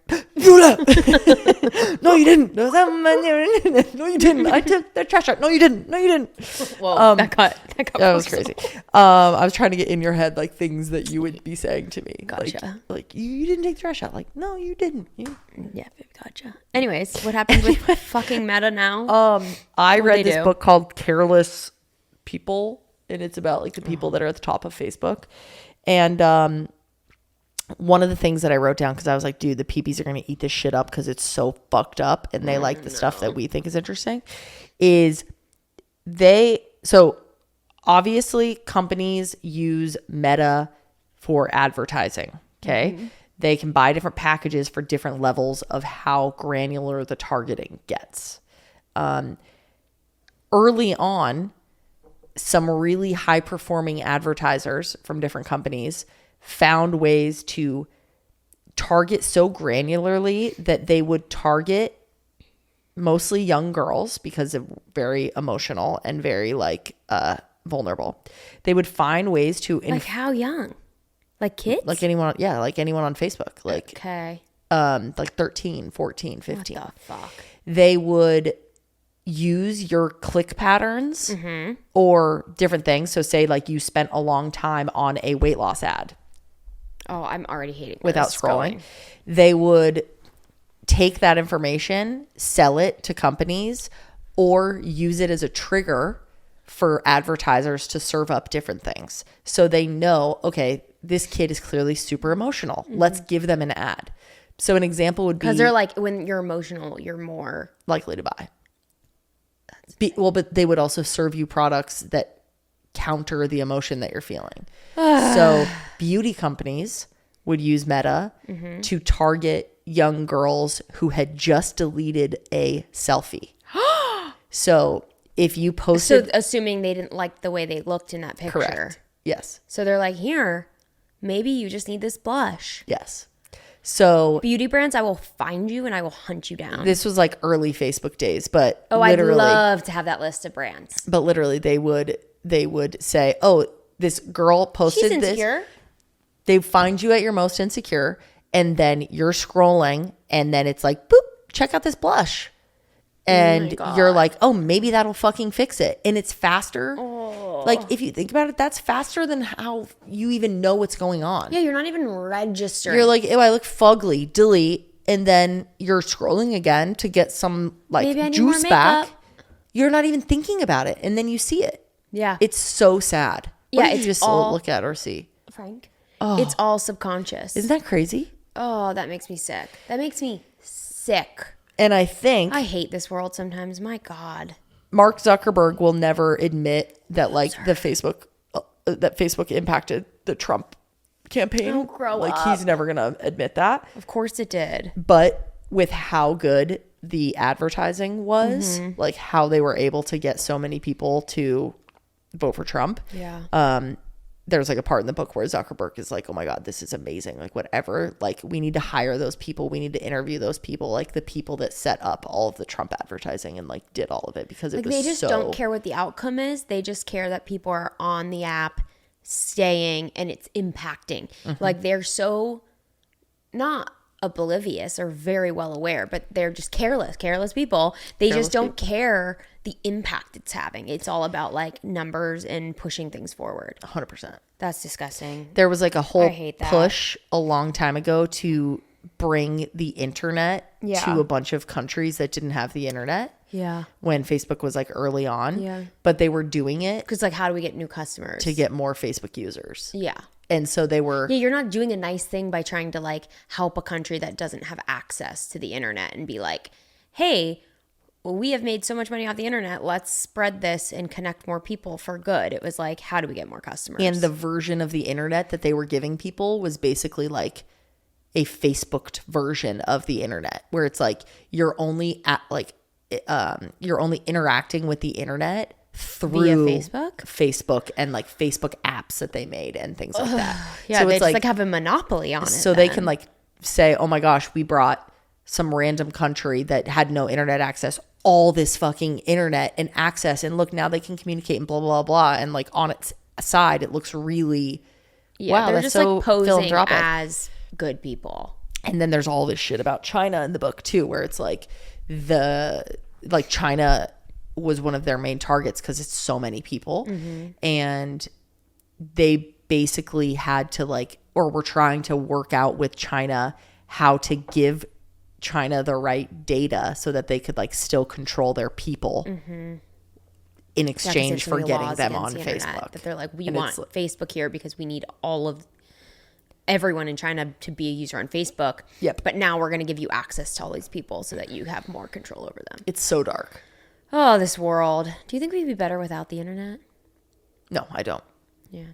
No, you didn't. No, you didn't. I took the trash out. No, you didn't. No, you didn't.
Well, that got
That was
personal.
crazy. I was trying to get in your head like things that you would be saying to me.
Gotcha.
Like you didn't take the trash out. Like, no, you didn't.
Yeah, gotcha. Anyways, what happened with fucking Meta now?
I read
they
this
do?
book called Careless People, and it's about like the people that are at the top of Facebook. And one of the things that I wrote down, because I was like, dude, the peepees are going to eat this shit up because it's so fucked up and they like the stuff that we think is interesting, is so obviously companies use Meta for advertising, okay? Mm-hmm. They can buy different packages for different levels of how granular the targeting gets. Early on, some really high-performing advertisers from different companies found ways to target so granularly that they would target mostly young girls because they're very emotional and very like vulnerable. They would find ways to
like how young? Like kids?
like anyone on Facebook, like
okay.
like 13, 14, 15.
What the fuck?
They would use your click patterns or different things. So say like you spent a long time on a weight loss ad.
Oh, I'm already hating
Without
this
scrolling.
going.
They would take that information, sell it to companies, or use it as a trigger for advertisers to serve up different things. So they know, okay, this kid is clearly super emotional. Let's give them an ad. So an example would be...
Because they're like, when you're emotional, you're more...
likely to buy. But they would also serve you products that counter the emotion that you're feeling. So beauty companies would use Meta to target young girls who had just deleted a selfie. So if you posted...
So assuming they didn't like the way they looked in that picture.
Correct. Yes.
So they're like, here, maybe you just need this blush.
Yes. So
Beauty brands, I will find you and I will hunt you down.
this was like early Facebook days, but
I'd love to have that list of brands.
But literally they would say, oh, this girl posted
She's insecure.
this. They find you at your most insecure, and then you're scrolling, and then it's like, boop, check out this blush. And
God.
you're like, oh, maybe that'll fucking fix it. And it's faster. Like, if you think about it, that's faster than how you even know what's going on.
Yeah, you're not even registering.
You're like, ew, I look fugly, delete. And then you're scrolling again to get some like
Maybe I need more
juice back.
makeup.
You're not even thinking about it. And then you see it.
Yeah.
It's so sad. What
Yeah,
did
it's
you just
all-
look at or see?
Frank. It's all subconscious.
Isn't that crazy?
Oh, that makes me sick. That makes me sick.
And I think
I hate this world sometimes. My God.
Mark Zuckerberg will never admit that like that Facebook impacted the Trump campaign.
Don't grow
like
up.
he's never gonna admit that.
Of course it did.
But with how good the advertising was,
Mm-hmm.
like how they were able to get so many people to vote for Trump.
Yeah.
There's like a part in the book where Zuckerberg is like, oh my God, this is amazing. Like whatever, like we need to hire those people. We need to interview those people, like the people that set up all of the Trump advertising and like did all of it because it
Like
was
they just
so
don't care what the outcome is. They just care that people are on the app, staying, and it's impacting.
Mm-hmm.
Like they're so not oblivious or very well aware, but they're just careless people. They just don't care the impact it's having. It's all about like numbers and pushing things forward.
100%.
That's disgusting.
There was like a whole
I hate that.
push a long time ago to bring the internet
Yeah.
to a bunch of countries that didn't have the internet
Yeah.
when Facebook was like early on.
Yeah.
But they were doing it
Because like, how do we get new customers?
to get more Facebook users.
Yeah.
And so they were
Yeah, you're not doing a nice thing by trying to like help a country that doesn't have access to the internet and be like, hey, well, we have made so much money off the internet. Let's spread this and connect more people for good. It was like, how do we get more customers?
and the version of the internet that they were giving people was basically like a Facebooked version of the internet where it's like you're only at like you're only interacting with the internet through
Via Facebook
and like Facebook apps that they made and things like that.
yeah,
so
they
it's
just like have a monopoly on it.
so they can like say, oh my gosh, we brought some random country that had no internet access all this fucking internet and access, and look, now they can communicate and blah blah blah, and like on its side it looks really wow,
they're
that's
just
so
like posing
philanthropic.
as good people.
And then there's all this shit about China in the book too, where it's like China was one of their main targets because it's so many people, and they basically had to like, or were trying to work out with China how to give China the right data so that they could like still control their people in exchange for getting them on Facebook.
That they're like, we
And
want
it's-
Facebook here because we need everyone in China to be a user on Facebook.
Yep.
But now we're going to give you access to all these people so that you have more control over them.
It's so dark.
Oh, this world. Do you think we'd be better without the internet?
No, I don't.
Yeah.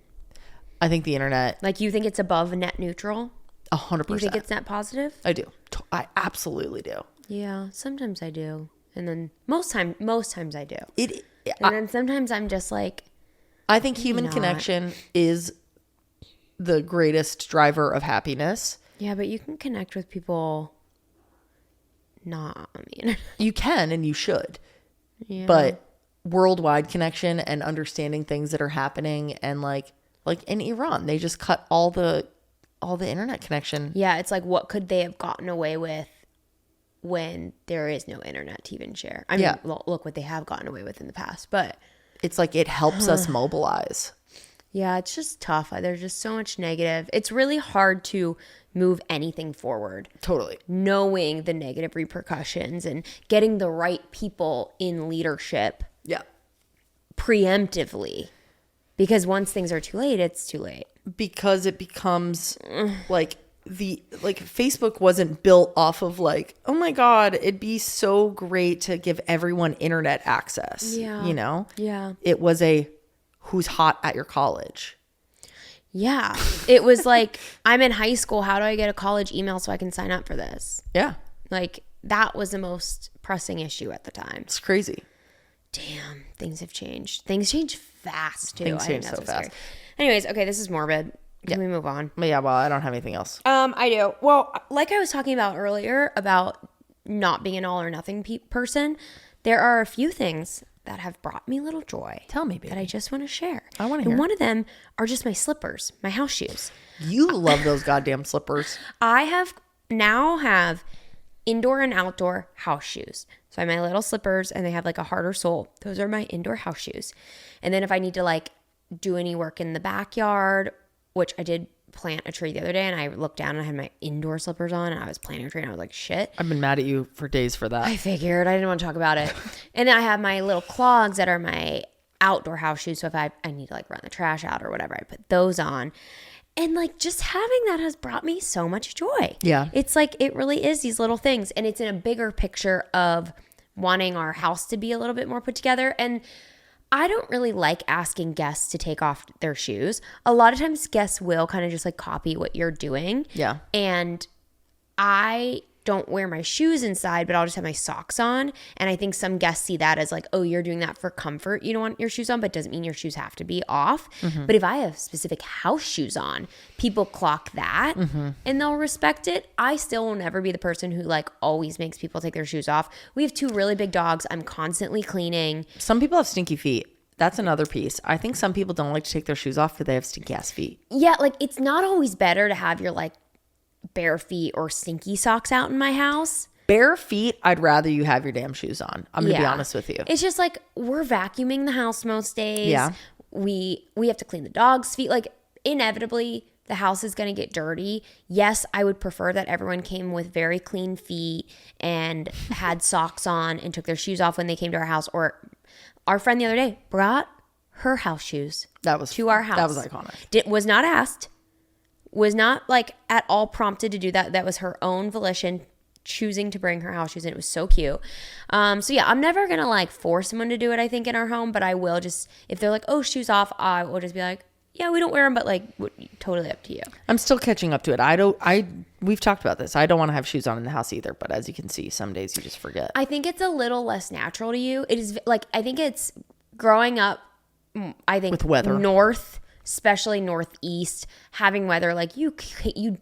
I think the internet,
Like, you think it's above net neutral?
100%.
You think it's net positive?
I do. I absolutely do.
Yeah, sometimes I do. And then most times I do.
It.
And then sometimes I'm just like,
I think human
not.
connection is the greatest driver of happiness.
yeah, but you can connect with people not on the internet.
You can and you should.
Yeah.
But worldwide connection and understanding things that are happening, and like in Iran, they just cut all the internet connection.
Yeah, it's like, what could they have gotten away with when there is no internet to even share? I mean,
Yeah.
look what they have gotten away with in the past. But
It's like it helps us mobilize.
yeah, it's just tough. There's just so much negative. It's really hard to move anything forward,
Totally.
knowing the negative repercussions and getting the right people in leadership
Yeah.
preemptively. Because once things are too late, it's too late.
Because it becomes like Facebook wasn't built off of like, oh my God, it'd be so great to give everyone internet access.
Yeah.
You know?
Yeah.
It was a who's hot at your college.
Yeah. It was like, I'm in high school. How do I get a college email so I can sign up for this?
Yeah.
Like, that was the most pressing issue at the time.
It's crazy.
Damn, things have changed. Things change fast, too.
Things
I think
change
that's
so
what's
fast.
scary. Anyways, okay, this is morbid. Can we move on?
But yeah, well, I don't have anything else.
I do. Well, like I was talking about earlier about not being an all or nothing person, there are a few things that have brought me little joy.
Tell me, baby.
That I just want to share.
I wanna
And
hear.
one of them are just my slippers, my house shoes.
You love those goddamn slippers.
I now have indoor and outdoor house shoes. So I have my little slippers and they have like a harder sole. Those are my indoor house shoes. And then if I need to like do any work in the backyard, which I did plant a tree the other day and I looked down and I had my indoor slippers on and I was planting a tree and I was like, shit.
I've been mad at you for days for that.
I figured. I didn't want to talk about it. And then I have my little clogs that are my outdoor house shoes. So if I need to like run the trash out or whatever, I put those on. And like just having that has brought me so much joy.
Yeah.
It's like it really is these little things. And it's in a bigger picture of wanting our house to be a little bit more put together. And I don't really like asking guests to take off their shoes. A lot of times guests will kind of just like copy what you're doing.
Yeah.
And I don't wear my shoes inside, but I'll just have my socks on. And I think some guests see that as like, oh, you're doing that for comfort. You don't want your shoes on, but it doesn't mean your shoes have to be off. Mm-hmm. But if I have specific house shoes on, people clock that and they'll respect it. I still will never be the person who like always makes people take their shoes off. We have 2 really big dogs. I'm constantly cleaning.
Some people have stinky feet. That's another piece. I think some people don't like to take their shoes off because they have stinky ass feet.
Yeah, like it's not always better to have your like bare feet or stinky socks out in my house.
Bare feet, I'd rather you have your damn shoes on. I'm going to be honest with you.
It's just like we're vacuuming the house most days.
Yeah.
We have to clean the dog's feet. Like inevitably the house is going to get dirty. Yes, I would prefer that everyone came with very clean feet and had socks on and took their shoes off when they came to our house. Or our friend the other day brought her house shoes to our house.
That was iconic.
Was not asked. Was not like at all prompted to do that. That was her own volition, choosing to bring her house shoes, and it was so cute. So yeah, I'm never gonna like force someone to do it, I think, in our home, but I will just, if they're like, oh, shoes off, I will just be like, yeah, we don't wear them, but like totally up to you.
I'm still catching up to it. We've talked about this. I don't want to have shoes on in the house either, but as you can see, some days you just forget.
I think it's a little less natural to you. It is like, I think it's growing up, I think
with weather,
north, especially northeast, having weather, like you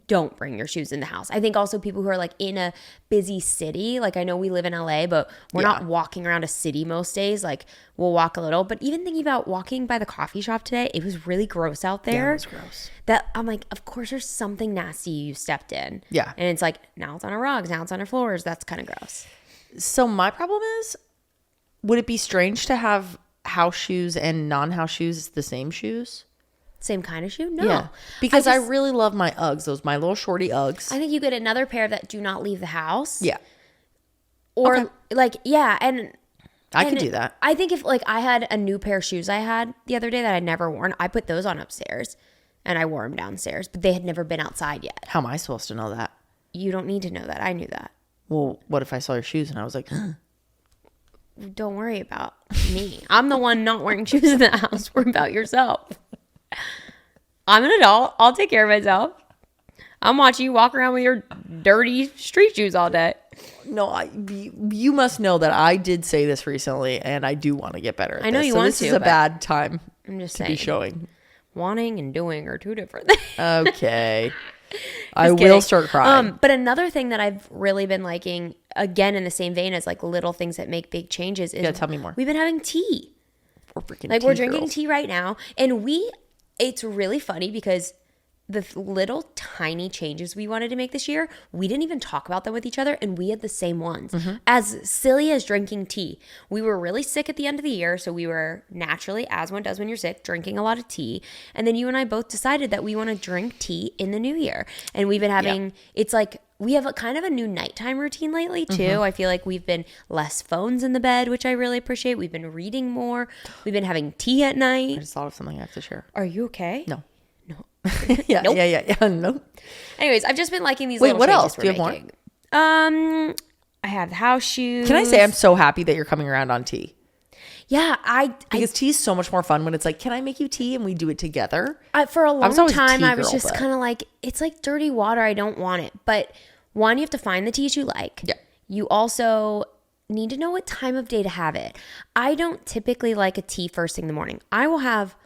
don't bring your shoes in the house. I think also people who are like in a busy city, like I know we live in LA, but we're not walking around a city most days. Like we'll walk a little, but even thinking about walking by the coffee shop today, it was really gross out there.
Yeah, it was gross.
That I'm like, of course there's something nasty you stepped in.
Yeah.
And it's like, now it's on our rugs, now it's on our floors. That's kind of gross.
So my problem is, would it be strange to have house shoes and non-house shoes the same shoes?
Same kind of shoe? No.
Yeah. Because I really love my Uggs, those my little shorty Uggs.
I think you get another pair that do not leave the house.
Yeah.
Or like, yeah. And
I could do that.
I think if like I had a new pair of shoes I had the other day that I'd never worn, I put those on upstairs and I wore them downstairs, but they had never been outside yet.
How am I supposed to know that?
You don't need to know that. I knew that.
Well, what if I saw your shoes and I was like,
don't worry about me. I'm the one not wearing shoes in the house. Worry about yourself. I'm an adult. I'll take care of myself. I'm watching you walk around with your dirty street shoes all day.
No, you must know that I did say this recently, and I do want to get better at this.
I know you want
this
to.
This is a bad time
I'm just
to
saying.
be showing.
Wanting and doing are 2 different things.
Okay. I will start crying.
But another thing that I've really been liking, again in the same vein as like little things that make big changes, is
tell me more.
We've been having tea.
We're
drinking tea right now, and it's really funny because the little tiny changes we wanted to make this year, we didn't even talk about them with each other, and we had the same ones. Mm-hmm. As silly as drinking tea. We were really sick at the end of the year, so we were naturally, as one does when you're sick, drinking a lot of tea. And then you and I both decided that we want to drink tea in the new year. And we've been having, it's like, we have a kind of a new nighttime routine lately too. Mm-hmm. I feel like we've been less phones in the bed, which I really appreciate. We've been reading more. We've been having tea at night.
I just thought of something I have to share.
Are you okay?
No.
Yeah.
Nope. Yeah. Nope.
Anyways, I've just been liking these little changes
else?
we're
Do you have
making. More? I have the house shoes.
Can I say I'm so happy that you're coming around on tea?
Yeah,
because tea is so much more fun when it's like, can I make you tea and we do it together?
For a long time, I was
girl,
just kind of like, it's like dirty water. I don't want it. But one, you have to find the teas you like.
Yeah.
You also need to know what time of day to have it. I don't typically like a tea first thing in the morning. I will have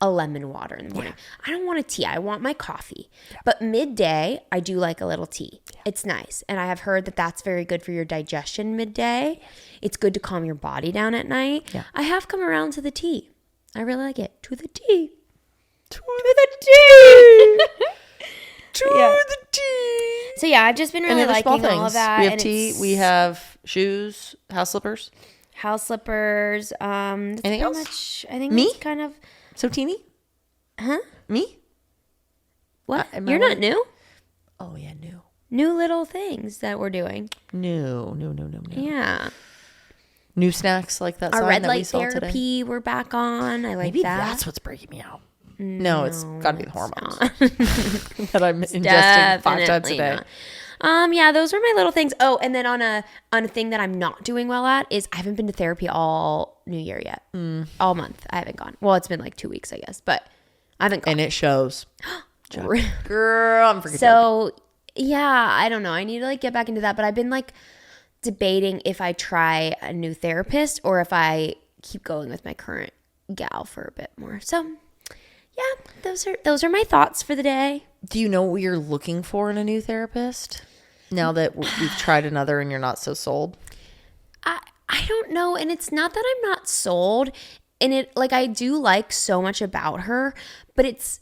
a lemon water in the morning. Yeah. I don't want a tea. I want my coffee. Yeah. But midday, I do like a little tea. Yeah. It's nice. And I have heard that that's very good for your digestion midday. Yes. It's good to calm your body down at night. Yeah. I have come around to the tea. I really like it. To the tea. To the tea.
To the tea.
So yeah, I've just been really
And they're small
liking all of
things.
that.
We have
and
tea.
it's
We have shoes, house slippers.
house slippers. That's
Anything
pretty
else?
much, I think
Me?
that's kind of.
So teeny?
Huh?
Me?
What?
am I
You're not
right?
new?
Oh, yeah, new.
New little things that we're doing.
No.
Yeah.
New snacks like that
Our
sign
red
that we
light
saw today.
therapy we're back on. I like
Maybe
that.
that's what's breaking me out. No, it's got to be the hormones
not.
that I'm ingesting 5 times a
Definitely
day.
not. Yeah, those are my little things. Oh, and then on a thing that I'm not doing well at is I haven't been to therapy all New Year yet. All month I haven't gone. Well, it's been like 2 weeks, I guess, but I haven't gone.
And it shows. Girl, I'm freaking joking.
So yeah, I don't know. I need to like get back into that, but I've been like debating if I try a new therapist or if I keep going with my current gal for a bit more. So yeah, those are my thoughts for the day.
Do you know what you're looking for in a new therapist? Now that we've tried another and you're not so sold?
I don't know, and it's not that I'm not sold, and it like I do like so much about her, but it's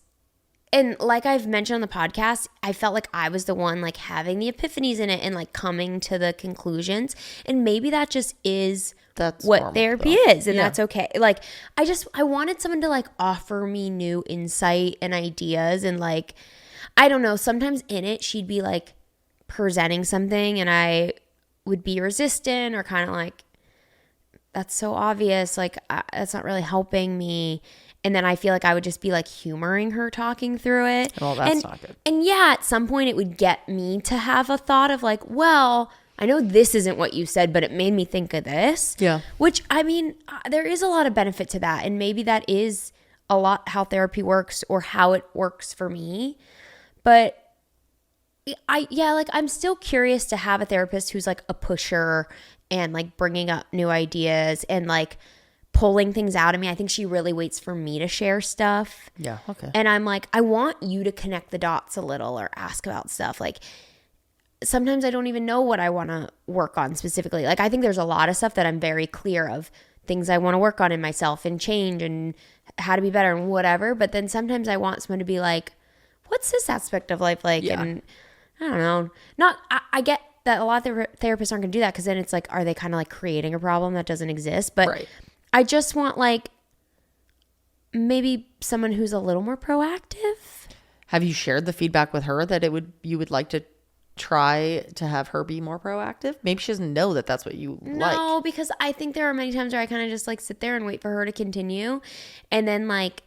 and like I've mentioned on the podcast, I felt like I was the one like having the epiphanies in it and like coming to the conclusions, and maybe that just is
That's
what
normal,
therapy
though.
is, and
Yeah.
that's okay. Like I wanted someone to like offer me new insight and ideas, and like I don't know, sometimes in it she'd be like presenting something and I would be resistant or kind of like, that's so obvious, like that's not really helping me. And then I feel like I would just be like humoring her talking through it.
Well, that's not good.
And yeah, at some point it would get me to have a thought of like, well, I know this isn't what you said, but it made me think of this.
Yeah.
Which, I mean, there is a lot of benefit to that. And maybe that is a lot how therapy works or how it works for me. But I'm still curious to have a therapist who's like a pusher and like bringing up new ideas and like pulling things out of me. I think she really waits for me to share stuff.
Yeah, okay.
And I'm like, I want you to connect the dots a little or ask about stuff. Like sometimes I don't even know what I want to work on specifically. Like I think there's a lot of stuff that I'm very clear of, things I want to work on in myself and change and how to be better and whatever. But then sometimes I want someone to be like, what's this aspect of life like?
Yeah.
And I don't know. I get that a lot of therapists aren't going to do that because then it's like, are they kind of like creating a problem that doesn't exist? But
Right.
I just want like maybe someone who's a little more proactive.
Have you shared the feedback with her that you would like to try to have her be more proactive? Maybe she doesn't know that that's what you like.
No, because I think there are many times where I kind of just like sit there and wait for her to continue. And then like,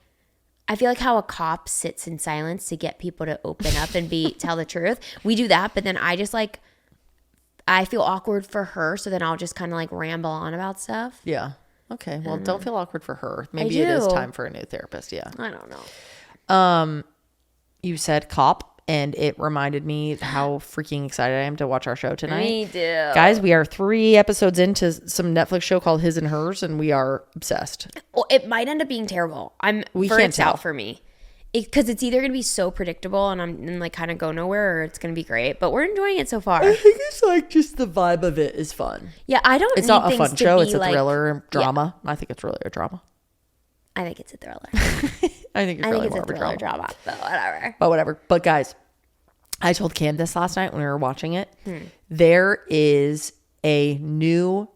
I feel like how a cop sits in silence to get people to open up and tell the truth. We do that, but then I just like, I feel awkward for her. So then I'll just kind of like ramble on about stuff.
Yeah. Okay. Well, don't feel awkward for her. Maybe it is
do.
time for a new therapist. Yeah.
I don't know.
You said cop, and it reminded me how freaking excited I am to watch our show tonight.
Me too.
Guys, we are 3 episodes into some Netflix show called His and Hers, and we are obsessed.
Well, it might end up being terrible.
We
for
can't
it's
tell.
out for me. Because it's either going to be so predictable and I'm and like kind of go nowhere, or it's going to be great. But we're enjoying it so far.
I think it's like just the vibe of it is fun.
Yeah, I don't.
It's
need
not a
things
fun
to
show.
be
It's a
like-
thriller and drama. I think it's really a drama.
I think it's a thriller.
I think it's
I
really
think it's
more
a
of a
thriller
drama.
drama. But whatever.
But whatever. But guys, I told Cam this last night when we were watching it. There is a new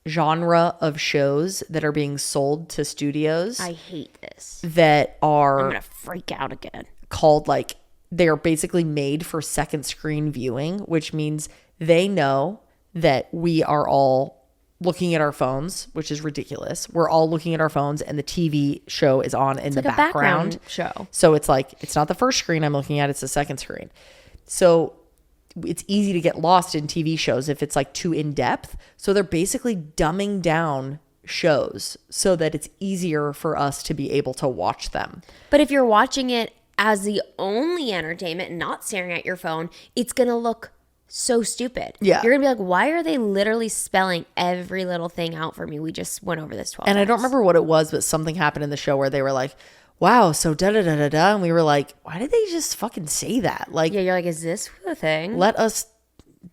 genre of shows that are being sold to studios
I hate this.
that
I'm
are
gonna freak out again.
called like, they're basically made for second screen viewing, which means they know that we are all looking at our phones, which is ridiculous. We're all looking at our phones and the TV show is on in the
like a
background.
background show.
So it's like, it's not the first screen I'm looking at, it's the second screen. So it's easy to get lost in TV shows if it's like too in depth. So they're basically dumbing down shows so that it's easier for us to be able to watch them.
But if you're watching it as the only entertainment and not staring at your phone, it's gonna look so stupid.
Yeah.
You're gonna be like, why are they literally spelling every little thing out for me? We just went over this 12
And I don't
times.
remember what it was, but something happened in the show where they were like, wow, so da da da da da. And we were like, why did they just fucking say that? Like,
Yeah, you're like, is this the thing?
let us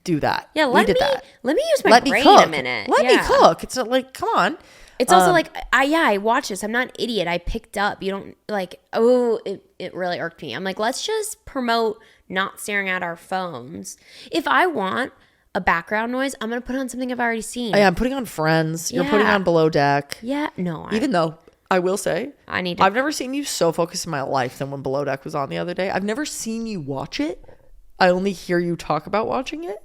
do that.
Yeah,
We
let
did
me
that.
let me use my
Let me
brain
cook.
a minute.
Let me
Yeah.
cook. It's not like, come on.
It's also like I watched this. I'm not an idiot. I picked up. You don't like. Oh, it really irked me. I'm like, let's just promote not staring at our phones. If I want a background noise, I'm gonna put on something I've already seen.
Yeah, I'm putting on Friends. You're putting
Yeah.
on Below Deck.
Yeah, no.
Even though I will say,
I've
never seen you so focused in my life than when Below Deck was on the other day. I've never seen you watch it. I only hear you talk about watching it.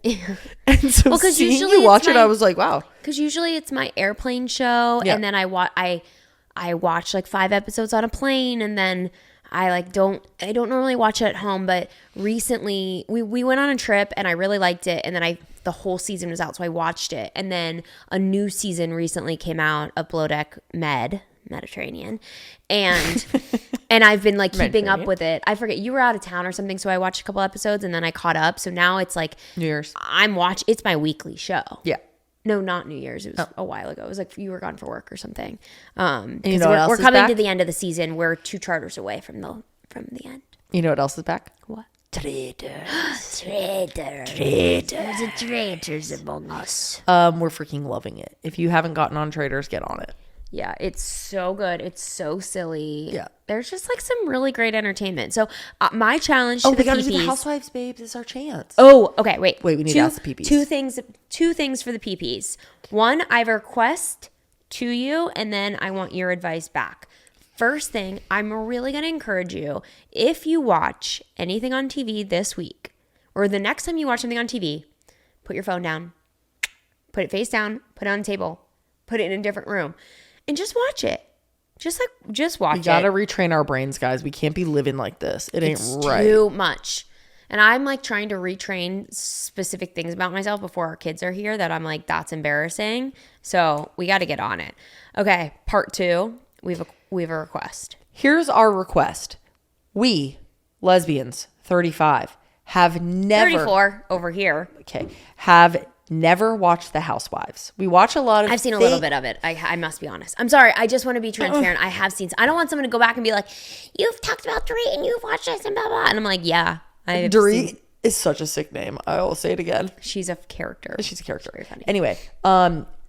And so
'cause
seeing
usually
you watch
it's
it, I was like, wow.
because usually it's my airplane show,
Yeah.
and then I watch like 5 episodes on a plane, and then I don't normally watch it at home. But recently we went on a trip and I really liked it, and then the whole season was out, so I watched it, and then a new season recently came out of Below Deck Mediterranean, and and I've been like keeping up with it. I forget, you were out of town or something, so I watched a couple episodes and then I caught up. So now it's like
New Year's.
it's my weekly show.
Yeah.
No, not New Year's. It was a while ago. It was like you were gone for work or something.
You
'Cause
know what else
we're
is
coming
back?
to the end of the season. We're 2 charters away from the end.
You know what else is back?
What?
Traitors.
There's traitors among us.
We're freaking loving it. If you haven't gotten on Traitors, get on it.
Yeah, it's so good. It's so silly.
Yeah.
There's just like some really great entertainment. So my challenge to
Oh,
the
we gotta do the
PPs.
Housewives, babes. It's our chance.
Oh, okay. Wait,
we need to ask the PPs.
Two things for the PPs. One, I have a request to you, and then I want your advice back. First thing, I'm really going to encourage you, if you watch anything on TV this week, or the next time you watch something on TV, put your phone down, put it face down, put it on the table, put it in a different room, and just watch it. Just watch it.
We gotta retrain our brains, guys. We can't be living like this. It ain't
It's
right.
too much. And I'm like trying to retrain specific things about myself before our kids are here that I'm like, that's embarrassing. So we got to get on it. Okay, part 2. We have a request.
Here's our request. We, lesbians, 35, have never
34 over here.
have never watched The Housewives. We watch a lot of
I've seen a little bit of it. I must be honest. I'm sorry. I just want to be transparent. I have seen. I don't want someone to go back and be like, you've talked about Dorit and you've watched this and blah, blah. And I'm like, yeah.
Dorit is such a sick name. I will say it again.
She's a character.
She's a character.
Very funny.
Anyway,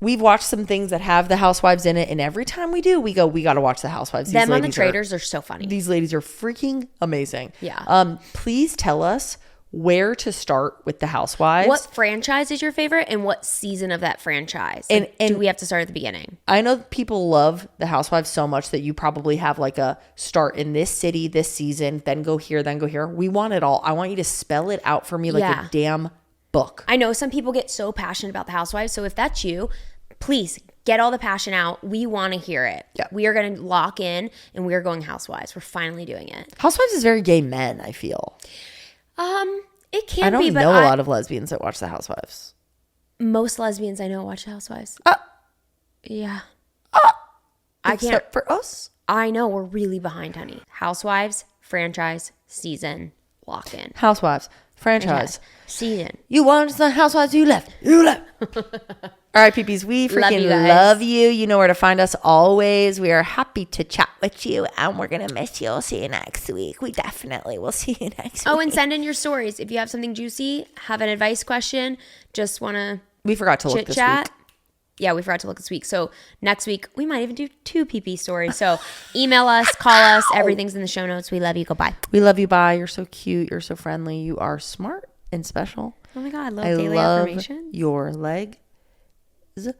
we've watched some things that have the Housewives in it, and every time we do, we got to watch the Housewives.
Them on the Traitors are so funny.
These ladies are freaking amazing.
Yeah.
Please tell us where to start with the Housewives.
What franchise is your favorite, and what season of that franchise?
And
do we have to start at the beginning?
I know people love the Housewives so much that you probably have like a start in this city, this season, then go here, then go here. We want it all. I want you to spell it out for me like
Yeah.
a damn book.
I know some people get so passionate about the Housewives, so if that's you, please get all the passion out. We want to hear it.
Yeah.
We are going to lock in, and we are going Housewives. We're finally doing it.
Housewives is very gay men, I feel.
It can
I don't
be, but
know a lot of lesbians that watch the Housewives.
most lesbians I know watch the Housewives. Yeah. I can't.
Except for us.
I know we're really behind, honey. Housewives, franchise, season, lock in.
Housewives, franchise.
Season.
You want the Housewives, you left. You left. All right, peepees, we
Love
freaking
you guys.
love you. You know where to find us always. We are happy to chat with you, and we're going to miss you. We'll see you next week. We definitely will see you next
Oh,
week.
and send in your stories. If you have something juicy, have an advice question, just want to
We forgot to look
chit
this
chat.
week.
Yeah, we forgot to look this week. So next week, we might even do 2 PP stories. So email us, call us. Everything's in the show notes. We love you. Goodbye.
We love you. Bye. You're so cute. You're so friendly. You are smart and special.
Oh my God,
I
daily
love
affirmation.
your leg.
Are you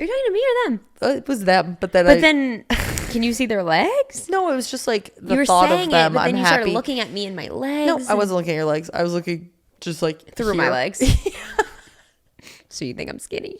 talking to me or them?
It was them, but then
But then, can you see their legs?
no, it was just like the
You were
thought
saying
of them.
it, but then
I'm
you
happy.
started looking at me and my legs.
No, I wasn't looking at your legs. I was looking just like
through my
here.
legs. So you think I'm skinny?